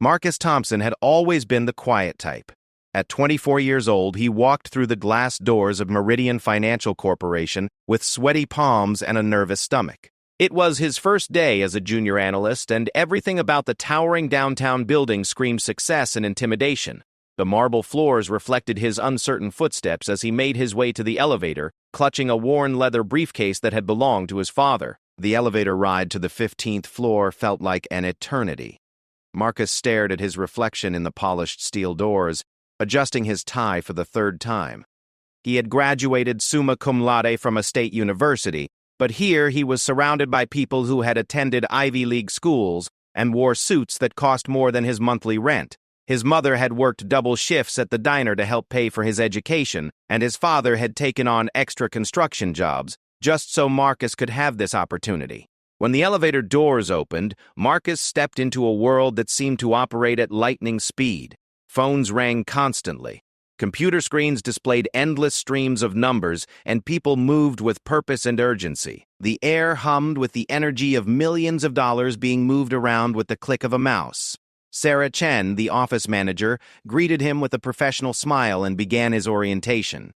Marcus Thompson had always been the quiet type. At 24 years old, he walked through the glass doors of Meridian Financial Corporation with sweaty palms and a nervous stomach. It was his first day as a junior analyst, and everything about the towering downtown building screamed success and intimidation. The marble floors reflected his uncertain footsteps as he made his way to the elevator, clutching a worn leather briefcase that had belonged to his father. The elevator ride to the 15th floor felt like an eternity. Marcus stared at his reflection in the polished steel doors, adjusting his tie for the third time. He had graduated summa cum laude from a state university, but here he was surrounded by people who had attended Ivy League schools and wore suits that cost more than his monthly rent. His mother had worked double shifts at the diner to help pay for his education, and his father had taken on extra construction jobs, just so Marcus could have this opportunity. When the elevator doors opened, Marcus stepped into a world that seemed to operate at lightning speed. Phones rang constantly. Computer screens displayed endless streams of numbers, and people moved with purpose and urgency. The air hummed with the energy of millions of dollars being moved around with the click of a mouse. Sarah Chen, the office manager, greeted him with a professional smile and began his orientation.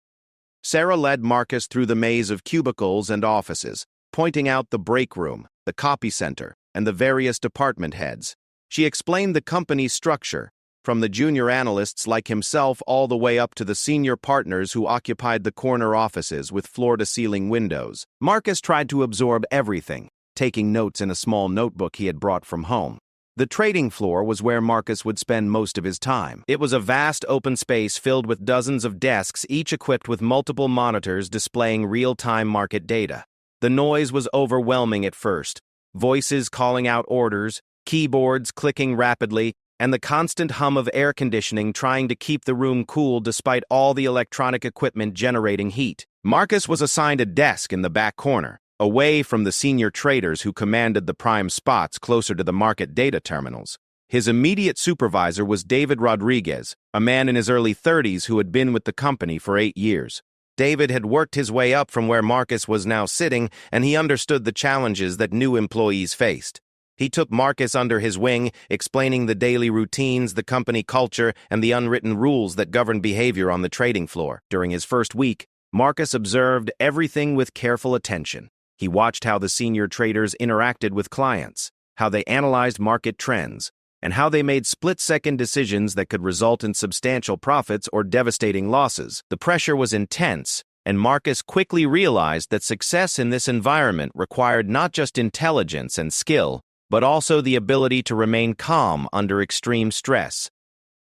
Sarah led Marcus through the maze of cubicles and offices, pointing out the break room, the copy center, and the various department heads. She explained the company's structure, from the junior analysts like himself all the way up to the senior partners who occupied the corner offices with floor-to-ceiling windows. Marcus tried to absorb everything, taking notes in a small notebook he had brought from home. The trading floor was where Marcus would spend most of his time. It was a vast open space filled with dozens of desks, each equipped with multiple monitors displaying real-time market data. The noise was overwhelming at first, voices calling out orders, keyboards clicking rapidly, and the constant hum of air conditioning trying to keep the room cool despite all the electronic equipment generating heat. Marcus was assigned a desk in the back corner, away from the senior traders who commanded the prime spots closer to the market data terminals. His immediate supervisor was David Rodriguez, a man in his early 30s who had been with the company for 8 years. David had worked his way up from where Marcus was now sitting, and he understood the challenges that new employees faced. He took Marcus under his wing, explaining the daily routines, the company culture, and the unwritten rules that govern behavior on the trading floor. During his first week, Marcus observed everything with careful attention. He watched how the senior traders interacted with clients, how they analyzed market trends, and how they made split-second decisions that could result in substantial profits or devastating losses. The pressure was intense, and Marcus quickly realized that success in this environment required not just intelligence and skill, but also the ability to remain calm under extreme stress.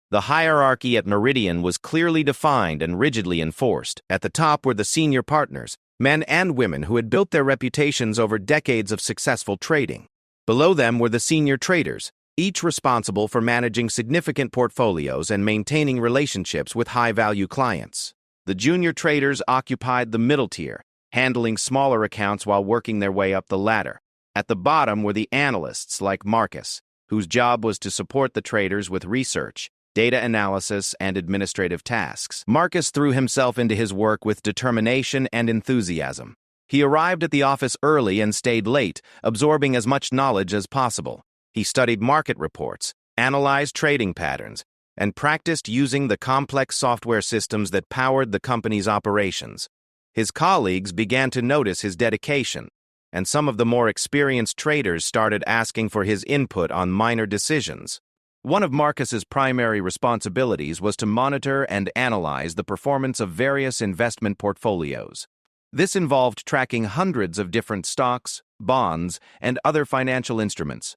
The hierarchy at Meridian was clearly defined and rigidly enforced. At the top were the senior partners, men and women who had built their reputations over decades of successful trading. Below them were the senior traders, each responsible for managing significant portfolios and maintaining relationships with high-value clients. The junior traders occupied the middle tier, handling smaller accounts while working their way up the ladder. At the bottom were the analysts like Marcus, whose job was to support the traders with research, data analysis, and administrative tasks. Marcus threw himself into his work with determination and enthusiasm. He arrived at the office early and stayed late, absorbing as much knowledge as possible. He studied market reports, analyzed trading patterns, and practiced using the complex software systems that powered the company's operations. His colleagues began to notice his dedication, and some of the more experienced traders started asking for his input on minor decisions. One of Marcus's primary responsibilities was to monitor and analyze the performance of various investment portfolios. This involved tracking hundreds of different stocks, bonds, and other financial instruments,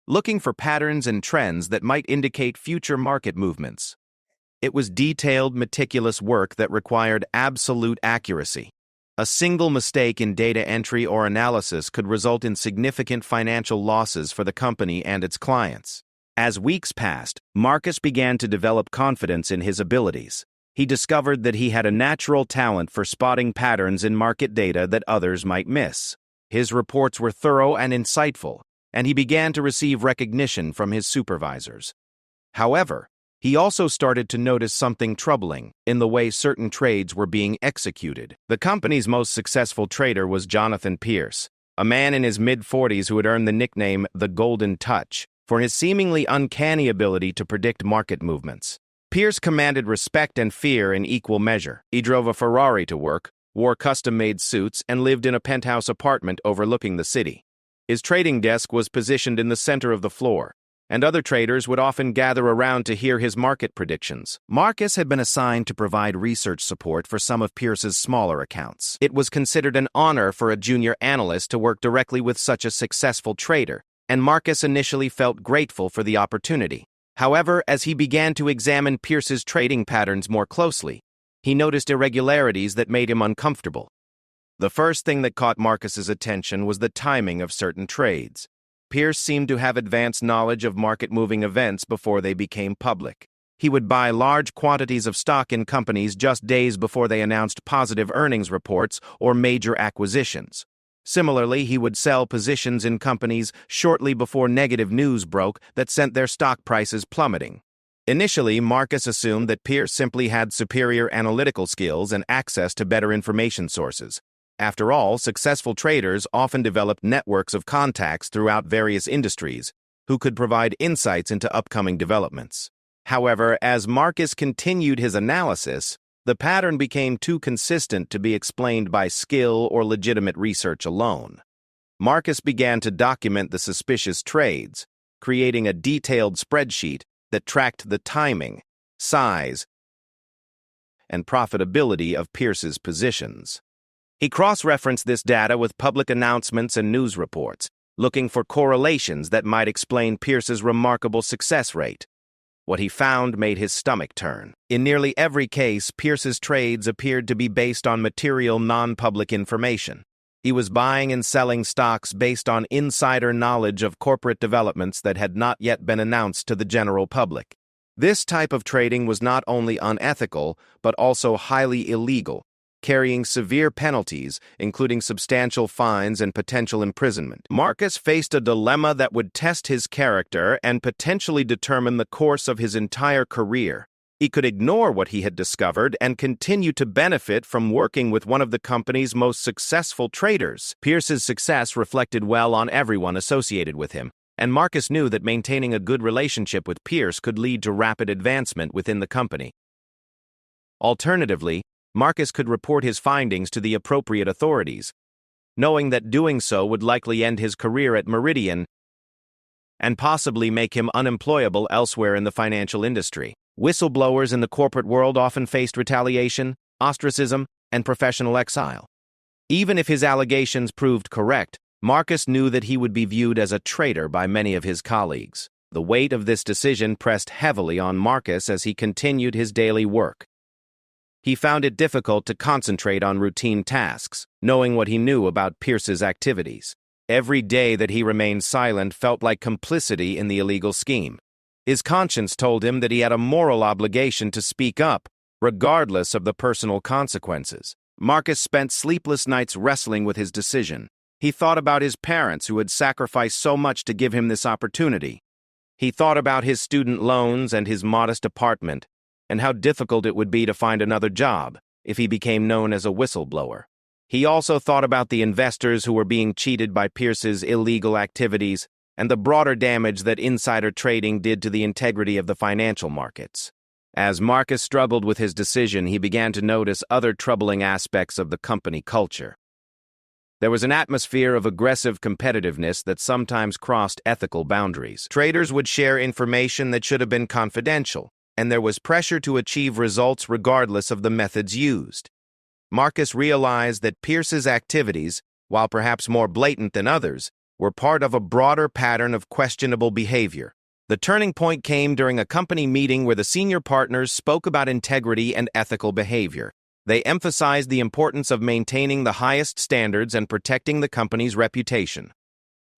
looking for patterns and trends that might indicate future market movements. It was detailed, meticulous work that required absolute accuracy. A single mistake in data entry or analysis could result in significant financial losses for the company and its clients. As weeks passed, Marcus began to develop confidence in his abilities. He discovered that he had a natural talent for spotting patterns in market data that others might miss. His reports were thorough and insightful, and he began to receive recognition from his supervisors. However, he also started to notice something troubling in the way certain trades were being executed. The company's most successful trader was Jonathan Pierce, a man in his mid-40s who had earned the nickname the Golden Touch for his seemingly uncanny ability to predict market movements. Pierce commanded respect and fear in equal measure. He drove a Ferrari to work, wore custom-made suits, and lived in a penthouse apartment overlooking the city. His trading desk was positioned in the center of the floor, and other traders would often gather around to hear his market predictions. Marcus had been assigned to provide research support for some of Pierce's smaller accounts. It was considered an honor for a junior analyst to work directly with such a successful trader, and Marcus initially felt grateful for the opportunity. However, as he began to examine Pierce's trading patterns more closely, he noticed irregularities that made him uncomfortable. The first thing that caught Marcus's attention was the timing of certain trades. Pierce seemed to have advanced knowledge of market-moving events before they became public. He would buy large quantities of stock in companies just days before they announced positive earnings reports or major acquisitions. Similarly, he would sell positions in companies shortly before negative news broke that sent their stock prices plummeting. Initially, Marcus assumed that Pierce simply had superior analytical skills and access to better information sources. After all, successful traders often developed networks of contacts throughout various industries who could provide insights into upcoming developments. However, as Marcus continued his analysis, the pattern became too consistent to be explained by skill or legitimate research alone. Marcus began to document the suspicious trades, creating a detailed spreadsheet that tracked the timing, size, and profitability of Pierce's positions. He cross-referenced this data with public announcements and news reports, looking for correlations that might explain Pierce's remarkable success rate. What he found made his stomach turn. In nearly every case, Pierce's trades appeared to be based on material, non-public information. He was buying and selling stocks based on insider knowledge of corporate developments that had not yet been announced to the general public. This type of trading was not only unethical, but also highly illegal, carrying severe penalties, including substantial fines and potential imprisonment. Marcus faced a dilemma that would test his character and potentially determine the course of his entire career. He could ignore what he had discovered and continue to benefit from working with one of the company's most successful traders. Pierce's success reflected well on everyone associated with him, and Marcus knew that maintaining a good relationship with Pierce could lead to rapid advancement within the company. Alternatively, Marcus could report his findings to the appropriate authorities, knowing that doing so would likely end his career at Meridian and possibly make him unemployable elsewhere in the financial industry. Whistleblowers in the corporate world often faced retaliation, ostracism, and professional exile. Even if his allegations proved correct, Marcus knew that he would be viewed as a traitor by many of his colleagues. The weight of this decision pressed heavily on Marcus as he continued his daily work. He found it difficult to concentrate on routine tasks, knowing what he knew about Pierce's activities. Every day that he remained silent felt like complicity in the illegal scheme. His conscience told him that he had a moral obligation to speak up, regardless of the personal consequences. Marcus spent sleepless nights wrestling with his decision. He thought about his parents who had sacrificed so much to give him this opportunity. He thought about his student loans and his modest apartment, and how difficult it would be to find another job if he became known as a whistleblower. He also thought about the investors who were being cheated by Pierce's illegal activities and the broader damage that insider trading did to the integrity of the financial markets. As Marcus struggled with his decision, he began to notice other troubling aspects of the company culture. There was an atmosphere of aggressive competitiveness that sometimes crossed ethical boundaries. Traders would share information that should have been confidential, and there was pressure to achieve results regardless of the methods used. Marcus realized that Pierce's activities, while perhaps more blatant than others, were part of a broader pattern of questionable behavior. The turning point came during a company meeting where the senior partners spoke about integrity and ethical behavior. They emphasized the importance of maintaining the highest standards and protecting the company's reputation.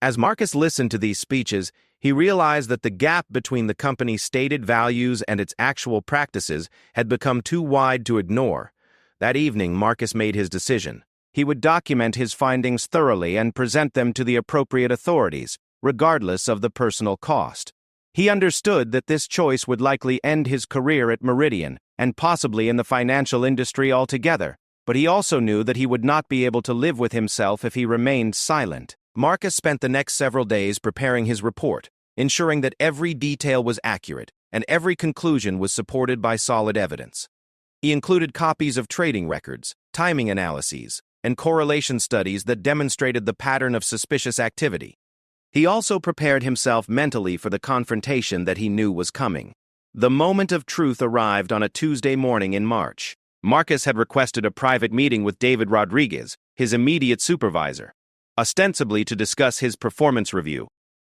As Marcus listened to these speeches, he realized that the gap between the company's stated values and its actual practices had become too wide to ignore. That evening, Marcus made his decision. He would document his findings thoroughly and present them to the appropriate authorities, regardless of the personal cost. He understood that this choice would likely end his career at Meridian, and possibly in the financial industry altogether, but he also knew that he would not be able to live with himself if he remained silent. Marcus spent the next several days preparing his report, ensuring that every detail was accurate and every conclusion was supported by solid evidence. He included copies of trading records, timing analyses, and correlation studies that demonstrated the pattern of suspicious activity. He also prepared himself mentally for the confrontation that he knew was coming. The moment of truth arrived on a Tuesday morning in March. Marcus had requested a private meeting with David Rodriguez, his immediate supervisor, ostensibly to discuss his performance review.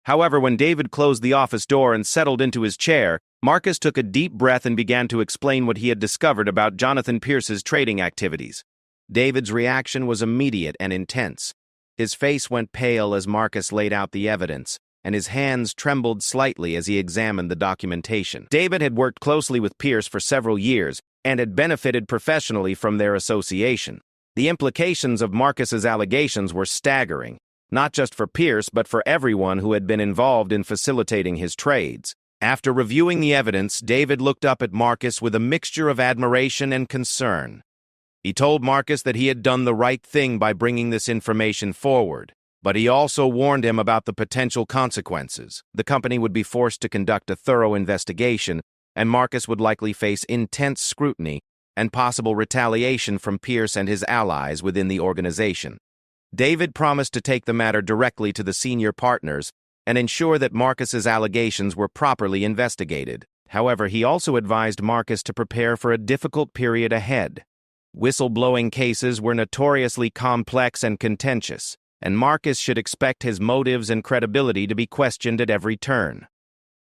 However, when David closed the office door and settled into his chair, Marcus took a deep breath and began to explain what he had discovered about Jonathan Pierce's trading activities. David's reaction was immediate and intense. His face went pale as Marcus laid out the evidence, and his hands trembled slightly as he examined the documentation. David had worked closely with Pierce for several years and had benefited professionally from their association. The implications of Marcus's allegations were staggering, not just for Pierce but for everyone who had been involved in facilitating his trades. After reviewing the evidence, David looked up at Marcus with a mixture of admiration and concern. He told Marcus that he had done the right thing by bringing this information forward, but he also warned him about the potential consequences. The company would be forced to conduct a thorough investigation, and Marcus would likely face intense scrutiny and possible retaliation from Pierce and his allies within the organization. David promised to take the matter directly to the senior partners and ensure that Marcus's allegations were properly investigated. However, he also advised Marcus to prepare for a difficult period ahead. Whistleblowing cases were notoriously complex and contentious, and Marcus should expect his motives and credibility to be questioned at every turn.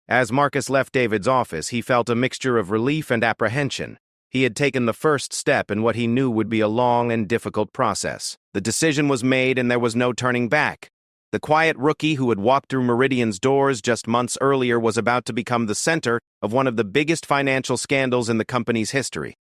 As Marcus left David's office, he felt a mixture of relief and apprehension. He had taken the first step in what he knew would be a long and difficult process. The decision was made and there was no turning back. The quiet rookie who had walked through Meridian's doors just months earlier was about to become the center of one of the biggest financial scandals in the company's history.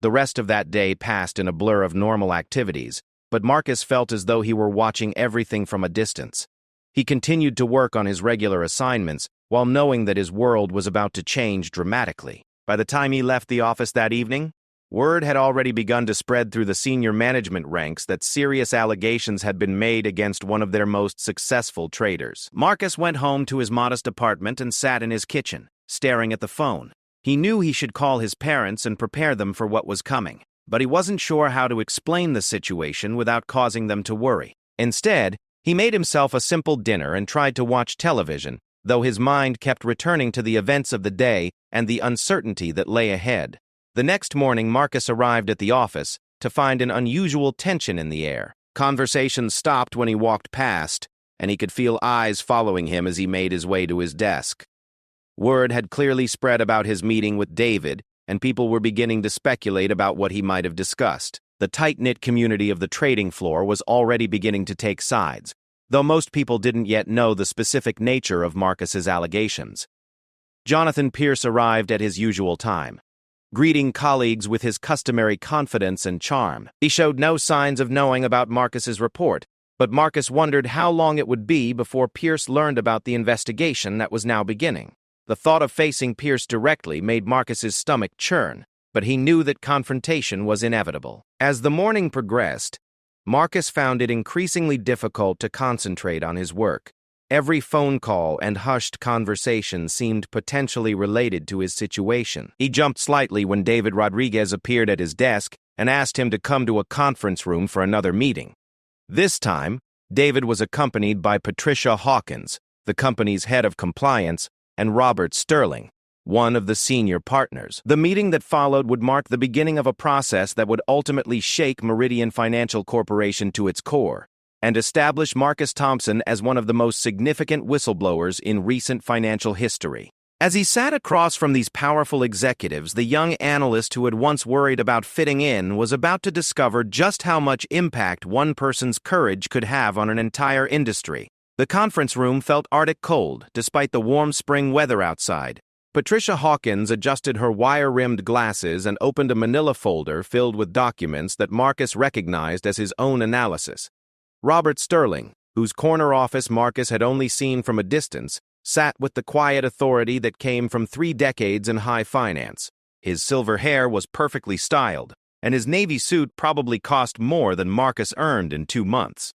The rest of that day passed in a blur of normal activities, but Marcus felt as though he were watching everything from a distance. He continued to work on his regular assignments while knowing that his world was about to change dramatically. By the time he left the office that evening, word had already begun to spread through the senior management ranks that serious allegations had been made against one of their most successful traders. Marcus went home to his modest apartment and sat in his kitchen, staring at the phone. He knew he should call his parents and prepare them for what was coming, but he wasn't sure how to explain the situation without causing them to worry. Instead, he made himself a simple dinner and tried to watch television, though his mind kept returning to the events of the day and the uncertainty that lay ahead. The next morning, Marcus arrived at the office to find an unusual tension in the air. Conversations stopped when he walked past, and he could feel eyes following him as he made his way to his desk. Word had clearly spread about his meeting with David, and people were beginning to speculate about what he might have discussed. The tight-knit community of the trading floor was already beginning to take sides, though most people didn't yet know the specific nature of Marcus's allegations. Jonathan Pierce arrived at his usual time, greeting colleagues with his customary confidence and charm. He showed no signs of knowing about Marcus's report, but Marcus wondered how long it would be before Pierce learned about the investigation that was now beginning. The thought of facing Pierce directly made Marcus's stomach churn, but he knew that confrontation was inevitable. As the morning progressed, Marcus found it increasingly difficult to concentrate on his work. Every phone call and hushed conversation seemed potentially related to his situation. He jumped slightly when David Rodriguez appeared at his desk and asked him to come to a conference room for another meeting. This time, David was accompanied by Patricia Hawkins, the company's head of compliance, and Robert Sterling, one of the senior partners. The meeting that followed would mark the beginning of a process that would ultimately shake Meridian Financial Corporation to its core and establish Marcus Thompson as one of the most significant whistleblowers in recent financial history. As he sat across from these powerful executives, the young analyst who had once worried about fitting in was about to discover just how much impact one person's courage could have on an entire industry. The conference room felt Arctic cold, despite the warm spring weather outside. Patricia Hawkins adjusted her wire-rimmed glasses and opened a manila folder filled with documents that Marcus recognized as his own analysis. Robert Sterling, whose corner office Marcus had only seen from a distance, sat with the quiet authority that came from 3 decades in high finance. His silver hair was perfectly styled, and his navy suit probably cost more than Marcus earned in 2 months.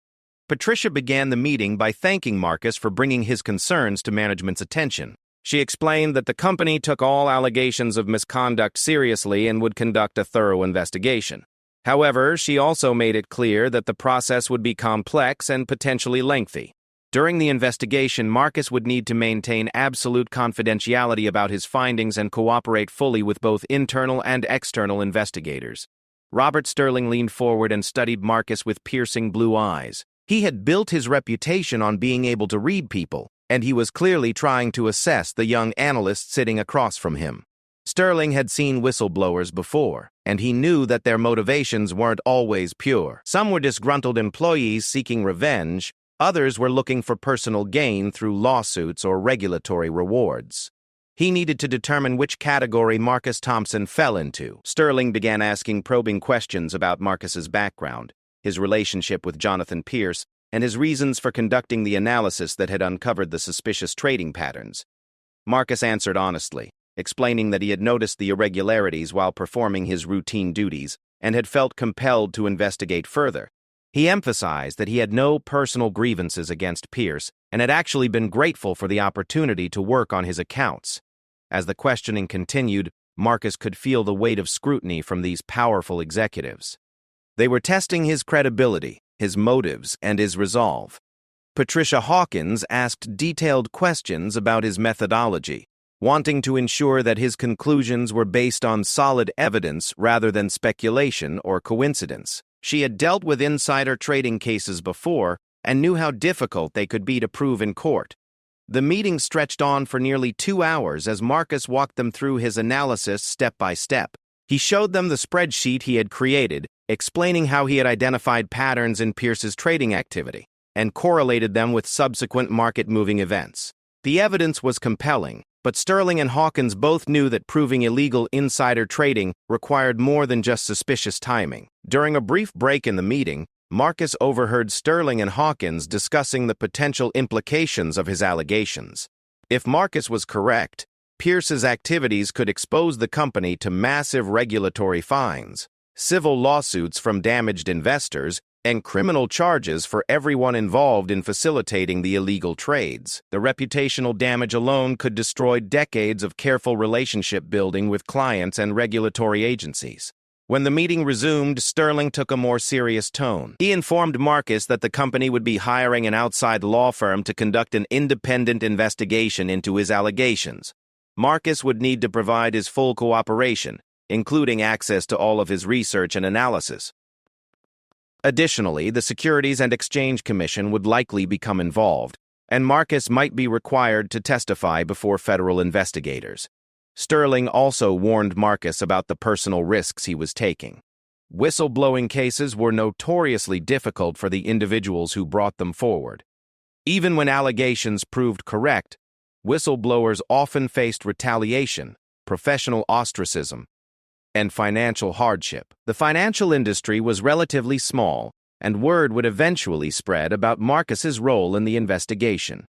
Patricia began the meeting by thanking Marcus for bringing his concerns to management's attention. She explained that the company took all allegations of misconduct seriously and would conduct a thorough investigation. However, she also made it clear that the process would be complex and potentially lengthy. During the investigation, Marcus would need to maintain absolute confidentiality about his findings and cooperate fully with both internal and external investigators. Robert Sterling leaned forward and studied Marcus with piercing blue eyes. He had built his reputation on being able to read people, and he was clearly trying to assess the young analyst sitting across from him. Sterling had seen whistleblowers before, and he knew that their motivations weren't always pure. Some were disgruntled employees seeking revenge, others were looking for personal gain through lawsuits or regulatory rewards. He needed to determine which category Marcus Thompson fell into. Sterling began asking probing questions about Marcus's background, his relationship with Jonathan Pierce, and his reasons for conducting the analysis that had uncovered the suspicious trading patterns. Marcus answered honestly, explaining that he had noticed the irregularities while performing his routine duties and had felt compelled to investigate further. He emphasized that he had no personal grievances against Pierce and had actually been grateful for the opportunity to work on his accounts. As the questioning continued, Marcus could feel the weight of scrutiny from these powerful executives. They were testing his credibility, his motives, and his resolve. Patricia Hawkins asked detailed questions about his methodology, wanting to ensure that his conclusions were based on solid evidence rather than speculation or coincidence. She had dealt with insider trading cases before and knew how difficult they could be to prove in court. The meeting stretched on for nearly 2 hours as Marcus walked them through his analysis step by step. He showed them the spreadsheet he had created, explaining how he had identified patterns in Pierce's trading activity and correlated them with subsequent market-moving events. The evidence was compelling, but Sterling and Hawkins both knew that proving illegal insider trading required more than just suspicious timing. During a brief break in the meeting, Marcus overheard Sterling and Hawkins discussing the potential implications of his allegations. If Marcus was correct, Pierce's activities could expose the company to massive regulatory fines, civil lawsuits from damaged investors, and criminal charges for everyone involved in facilitating the illegal trades. The reputational damage alone could destroy decades of careful relationship building with clients and regulatory agencies. When the meeting resumed, Sterling took a more serious tone. He informed Marcus that the company would be hiring an outside law firm to conduct an independent investigation into his allegations. Marcus would need to provide his full cooperation, including access to all of his research and analysis. Additionally, the Securities and Exchange Commission would likely become involved, and Marcus might be required to testify before federal investigators. Sterling also warned Marcus about the personal risks he was taking. Whistleblowing cases were notoriously difficult for the individuals who brought them forward. Even when allegations proved correct, whistleblowers often faced retaliation, professional ostracism, and financial hardship. The financial industry was relatively small, and word would eventually spread about Marcus's role in the investigation.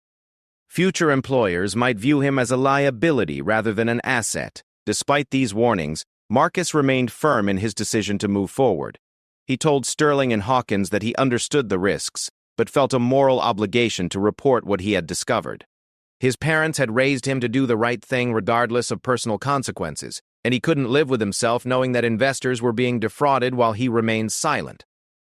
Future employers might view him as a liability rather than an asset. Despite these warnings, Marcus remained firm in his decision to move forward. He told Sterling and Hawkins that he understood the risks, but felt a moral obligation to report what he had discovered. His parents had raised him to do the right thing regardless of personal consequences, and he couldn't live with himself knowing that investors were being defrauded while he remained silent.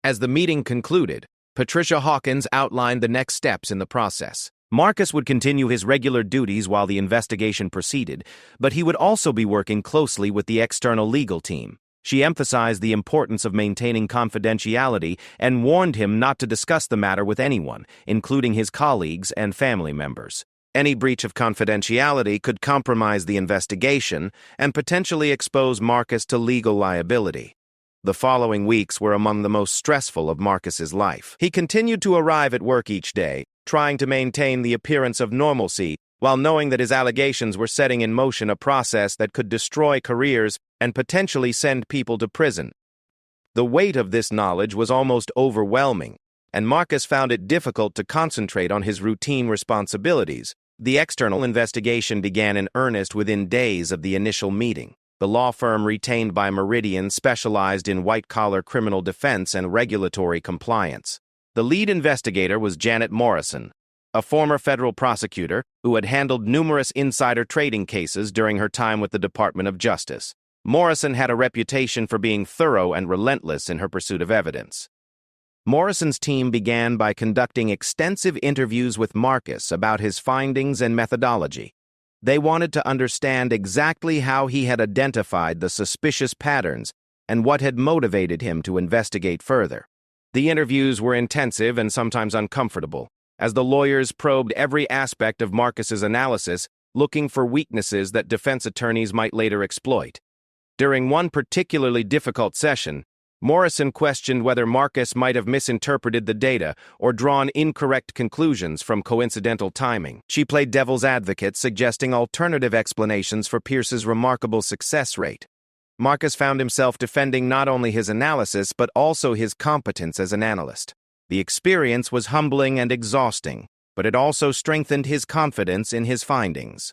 As the meeting concluded, Patricia Hawkins outlined the next steps in the process. Marcus would continue his regular duties while the investigation proceeded, but he would also be working closely with the external legal team. She emphasized the importance of maintaining confidentiality and warned him not to discuss the matter with anyone, including his colleagues and family members. Any breach of confidentiality could compromise the investigation and potentially expose Marcus to legal liability. The following weeks were among the most stressful of Marcus's life. He continued to arrive at work each day, trying to maintain the appearance of normalcy, while knowing that his allegations were setting in motion a process that could destroy careers and potentially send people to prison. The weight of this knowledge was almost overwhelming, and Marcus found it difficult to concentrate on his routine responsibilities. The external investigation began in earnest within days of the initial meeting. The law firm retained by Meridian specialized in white-collar criminal defense and regulatory compliance. The lead investigator was Janet Morrison, a former federal prosecutor who had handled numerous insider trading cases during her time with the Department of Justice. Morrison had a reputation for being thorough and relentless in her pursuit of evidence. Morrison's team began by conducting extensive interviews with Marcus about his findings and methodology. They wanted to understand exactly how he had identified the suspicious patterns and what had motivated him to investigate further. The interviews were intensive and sometimes uncomfortable, as the lawyers probed every aspect of Marcus's analysis, looking for weaknesses that defense attorneys might later exploit. During one particularly difficult session, Morrison questioned whether Marcus might have misinterpreted the data or drawn incorrect conclusions from coincidental timing. She played devil's advocate, suggesting alternative explanations for Pierce's remarkable success rate. Marcus found himself defending not only his analysis but also his competence as an analyst. The experience was humbling and exhausting, but it also strengthened his confidence in his findings.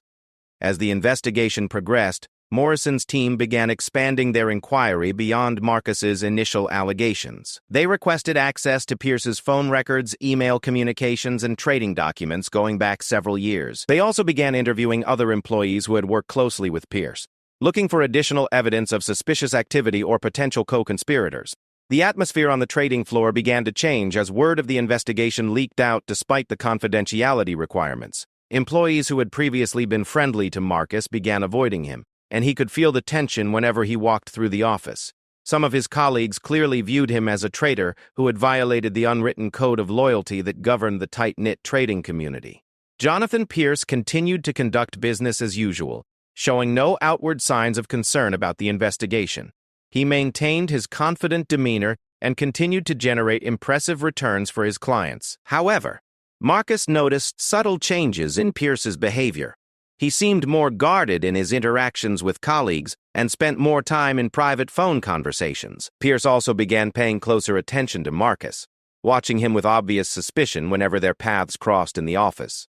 As the investigation progressed, Morrison's team began expanding their inquiry beyond Marcus's initial allegations. They requested access to Pierce's phone records, email communications, and trading documents going back several years. They also began interviewing other employees who had worked closely with Pierce, looking for additional evidence of suspicious activity or potential co-conspirators. The atmosphere on the trading floor began to change as word of the investigation leaked out despite the confidentiality requirements. Employees who had previously been friendly to Marcus began avoiding him, and he could feel the tension whenever he walked through the office. Some of his colleagues clearly viewed him as a traitor who had violated the unwritten code of loyalty that governed the tight-knit trading community. Jonathan Pierce continued to conduct business as usual, showing no outward signs of concern about the investigation. He maintained his confident demeanor and continued to generate impressive returns for his clients. However, Marcus noticed subtle changes in Pierce's behavior. He seemed more guarded in his interactions with colleagues and spent more time in private phone conversations. Pierce also began paying closer attention to Marcus, watching him with obvious suspicion whenever their paths crossed in the office.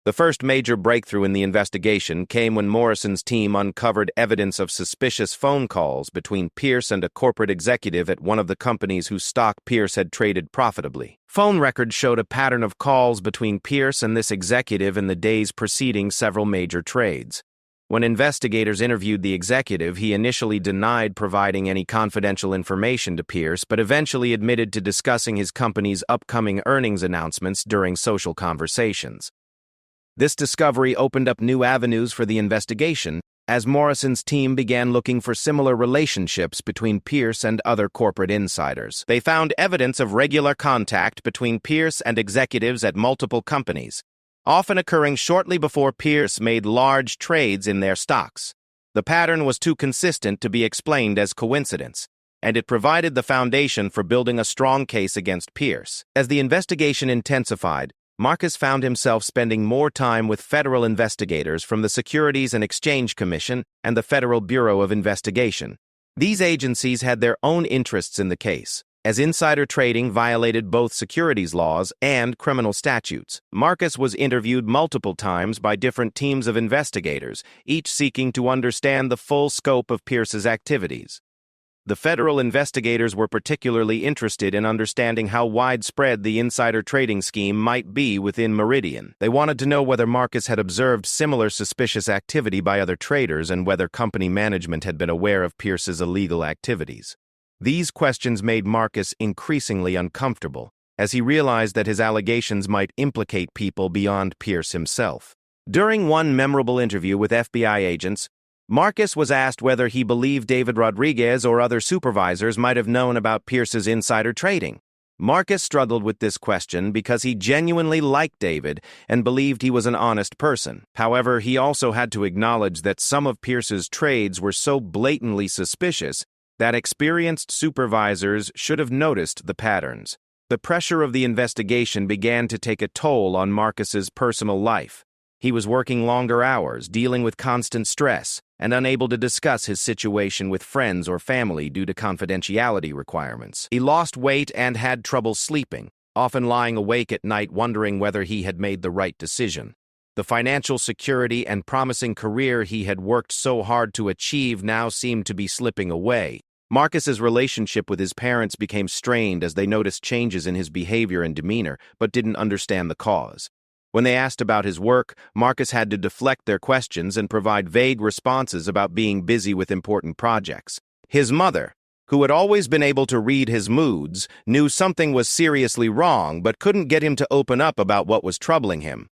The first major breakthrough in the investigation came when Morrison's team uncovered evidence of suspicious phone calls between Pierce and a corporate executive at one of the companies whose stock Pierce had traded profitably. Phone records showed a pattern of calls between Pierce and this executive in the days preceding several major trades. When investigators interviewed the executive, he initially denied providing any confidential information to Pierce, but eventually admitted to discussing his company's upcoming earnings announcements during social conversations. This discovery opened up new avenues for the investigation, as Morrison's team began looking for similar relationships between Pierce and other corporate insiders. They found evidence of regular contact between Pierce and executives at multiple companies, often occurring shortly before Pierce made large trades in their stocks. The pattern was too consistent to be explained as coincidence, and it provided the foundation for building a strong case against Pierce. As the investigation intensified, Marcus found himself spending more time with federal investigators from the Securities and Exchange Commission and the Federal Bureau of Investigation. These agencies had their own interests in the case, as insider trading violated both securities laws and criminal statutes. Marcus was interviewed multiple times by different teams of investigators, each seeking to understand the full scope of Pierce's activities. The federal investigators were particularly interested in understanding how widespread the insider trading scheme might be within Meridian. They wanted to know whether Marcus had observed similar suspicious activity by other traders and whether company management had been aware of Pierce's illegal activities. These questions made Marcus increasingly uncomfortable, as he realized that his allegations might implicate people beyond Pierce himself. During one memorable interview with FBI agents, Marcus was asked whether he believed David Rodriguez or other supervisors might have known about Pierce's insider trading. Marcus struggled with this question because he genuinely liked David and believed he was an honest person. However, he also had to acknowledge that some of Pierce's trades were so blatantly suspicious that experienced supervisors should have noticed the patterns. The pressure of the investigation began to take a toll on Marcus's personal life. He was working longer hours, dealing with constant stress, and unable to discuss his situation with friends or family due to confidentiality requirements. He lost weight and had trouble sleeping, often lying awake at night wondering whether he had made the right decision. The financial security and promising career he had worked so hard to achieve now seemed to be slipping away, Marcus's relationship with his parents became strained as they noticed changes in his behavior and demeanor, but didn't understand the cause. When they asked about his work, Marcus had to deflect their questions and provide vague responses about being busy with important projects. His mother, who had always been able to read his moods, knew something was seriously wrong but couldn't get him to open up about what was troubling him.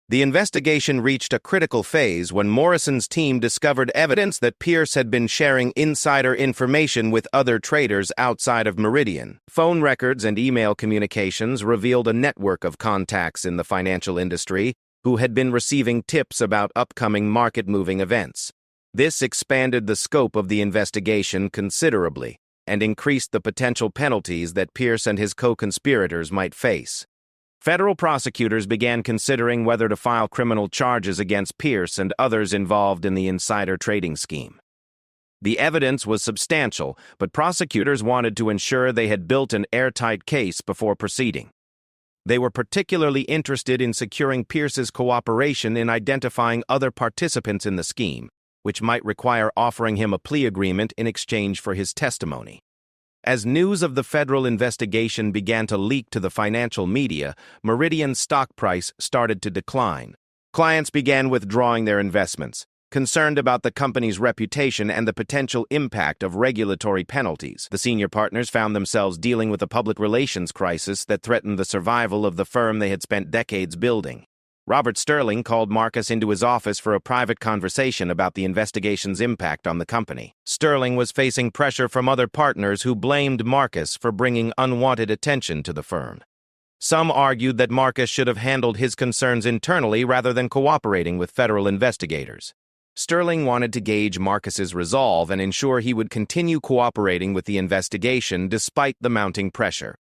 The investigation reached a critical phase when Morrison's team discovered evidence that Pierce had been sharing insider information with other traders outside of Meridian. Phone records and email communications revealed a network of contacts in the financial industry who had been receiving tips about upcoming market-moving events. This expanded the scope of the investigation considerably and increased the potential penalties that Pierce and his co-conspirators might face. Federal prosecutors began considering whether to file criminal charges against Pierce and others involved in the insider trading scheme. The evidence was substantial, but prosecutors wanted to ensure they had built an airtight case before proceeding. They were particularly interested in securing Pierce's cooperation in identifying other participants in the scheme, which might require offering him a plea agreement in exchange for his testimony. As news of the federal investigation began to leak to the financial media, Meridian's stock price started to decline. Clients began withdrawing their investments, concerned about the company's reputation and the potential impact of regulatory penalties. The senior partners found themselves dealing with a public relations crisis that threatened the survival of the firm they had spent decades building. Robert Sterling called Marcus into his office for a private conversation about the investigation's impact on the company. Sterling was facing pressure from other partners who blamed Marcus for bringing unwanted attention to the firm. Some argued that Marcus should have handled his concerns internally rather than cooperating with federal investigators. Sterling wanted to gauge Marcus's resolve and ensure he would continue cooperating with the investigation despite the mounting pressure.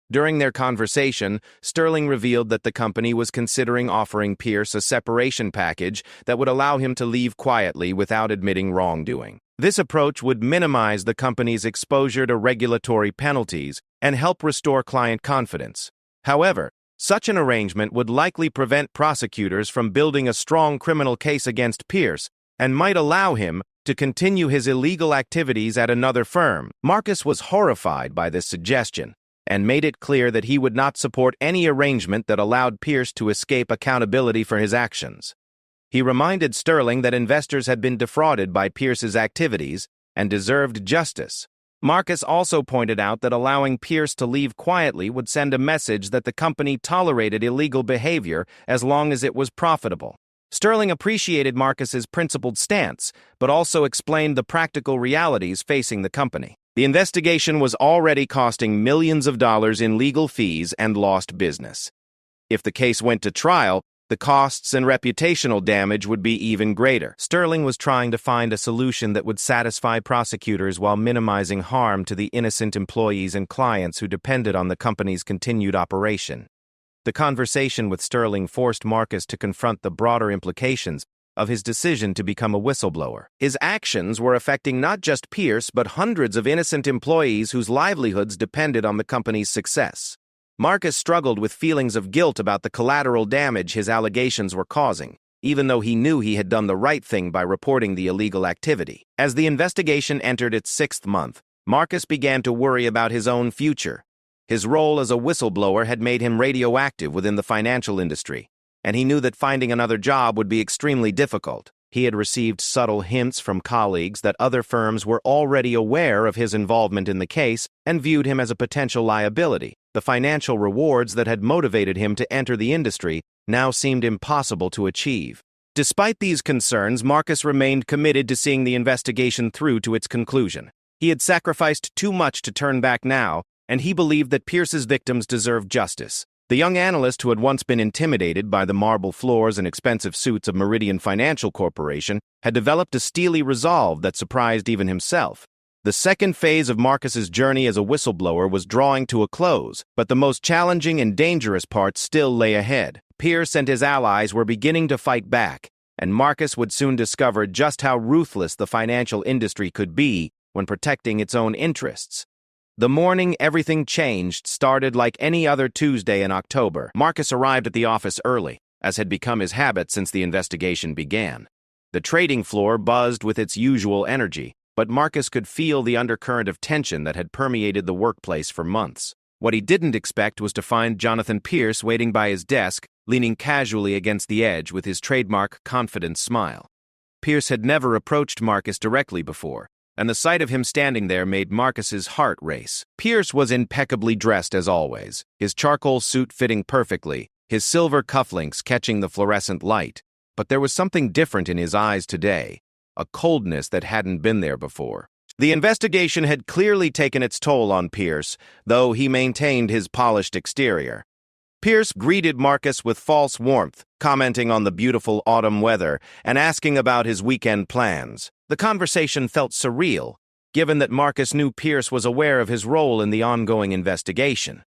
During their conversation, Sterling revealed that the company was considering offering Pierce a separation package that would allow him to leave quietly without admitting wrongdoing. This approach would minimize the company's exposure to regulatory penalties and help restore client confidence. However, such an arrangement would likely prevent prosecutors from building a strong criminal case against Pierce and might allow him to continue his illegal activities at another firm. Marcus was horrified by this suggestion and made it clear that he would not support any arrangement that allowed Pierce to escape accountability for his actions. He reminded Sterling that investors had been defrauded by Pierce's activities and deserved justice. Marcus also pointed out that allowing Pierce to leave quietly would send a message that the company tolerated illegal behavior as long as it was profitable. Sterling appreciated Marcus's principled stance, but also explained the practical realities facing the company. The investigation was already costing millions of dollars in legal fees and lost business. If the case went to trial, the costs and reputational damage would be even greater. Sterling was trying to find a solution that would satisfy prosecutors while minimizing harm to the innocent employees and clients who depended on the company's continued operation. The conversation with Sterling forced Marcus to confront the broader implications of his decision to become a whistleblower. His actions were affecting not just Pierce, but hundreds of innocent employees whose livelihoods depended on the company's success. Marcus struggled with feelings of guilt about the collateral damage his allegations were causing, even though he knew he had done the right thing by reporting the illegal activity. As the investigation entered its 6th month, Marcus began to worry about his own future. His role as a whistleblower had made him radioactive within the financial industry, and he knew that finding another job would be extremely difficult. He had received subtle hints from colleagues that other firms were already aware of his involvement in the case and viewed him as a potential liability. The financial rewards that had motivated him to enter the industry now seemed impossible to achieve. Despite these concerns, Marcus remained committed to seeing the investigation through to its conclusion. He had sacrificed too much to turn back now, and he believed that Pierce's victims deserved justice. The young analyst who had once been intimidated by the marble floors and expensive suits of Meridian Financial Corporation had developed a steely resolve that surprised even himself. The second phase of Marcus's journey as a whistleblower was drawing to a close, but the most challenging and dangerous part still lay ahead. Pierce and his allies were beginning to fight back, and Marcus would soon discover just how ruthless the financial industry could be when protecting its own interests. The morning everything changed started like any other Tuesday in October. Marcus arrived at the office early, as had become his habit since the investigation began. The trading floor buzzed with its usual energy, but Marcus could feel the undercurrent of tension that had permeated the workplace for months. What he didn't expect was to find Jonathan Pierce waiting by his desk, leaning casually against the edge with his trademark confident smile. Pierce had never approached Marcus directly before, and the sight of him standing there made Marcus's heart race. Pierce was impeccably dressed as always, his charcoal suit fitting perfectly, his silver cufflinks catching the fluorescent light. But there was something different in his eyes today, a coldness that hadn't been there before. The investigation had clearly taken its toll on Pierce, though he maintained his polished exterior. Pierce greeted Marcus with false warmth, commenting on the beautiful autumn weather and asking about his weekend plans. The conversation felt surreal, given that Marcus knew Pierce was aware of his role in the ongoing investigation.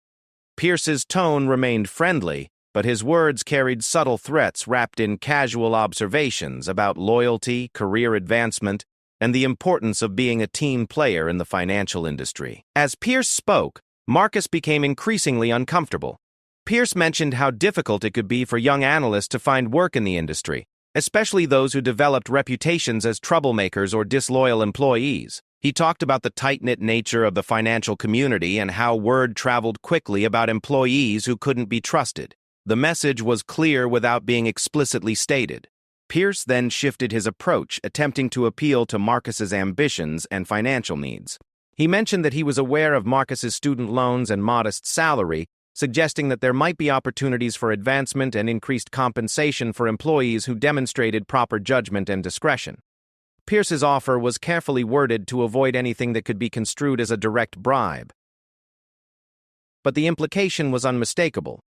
Pierce's tone remained friendly, but his words carried subtle threats wrapped in casual observations about loyalty, career advancement, and the importance of being a team player in the financial industry. As Pierce spoke, Marcus became increasingly uncomfortable. Pierce mentioned how difficult it could be for young analysts to find work in the industry, especially those who developed reputations as troublemakers or disloyal employees. He talked about the tight-knit nature of the financial community and how word traveled quickly about employees who couldn't be trusted. The message was clear without being explicitly stated. Pierce then shifted his approach, attempting to appeal to Marcus's ambitions and financial needs. He mentioned that he was aware of Marcus's student loans and modest salary, suggesting that there might be opportunities for advancement and increased compensation for employees who demonstrated proper judgment and discretion. Pierce's offer was carefully worded to avoid anything that could be construed as a direct bribe. But the implication was unmistakable.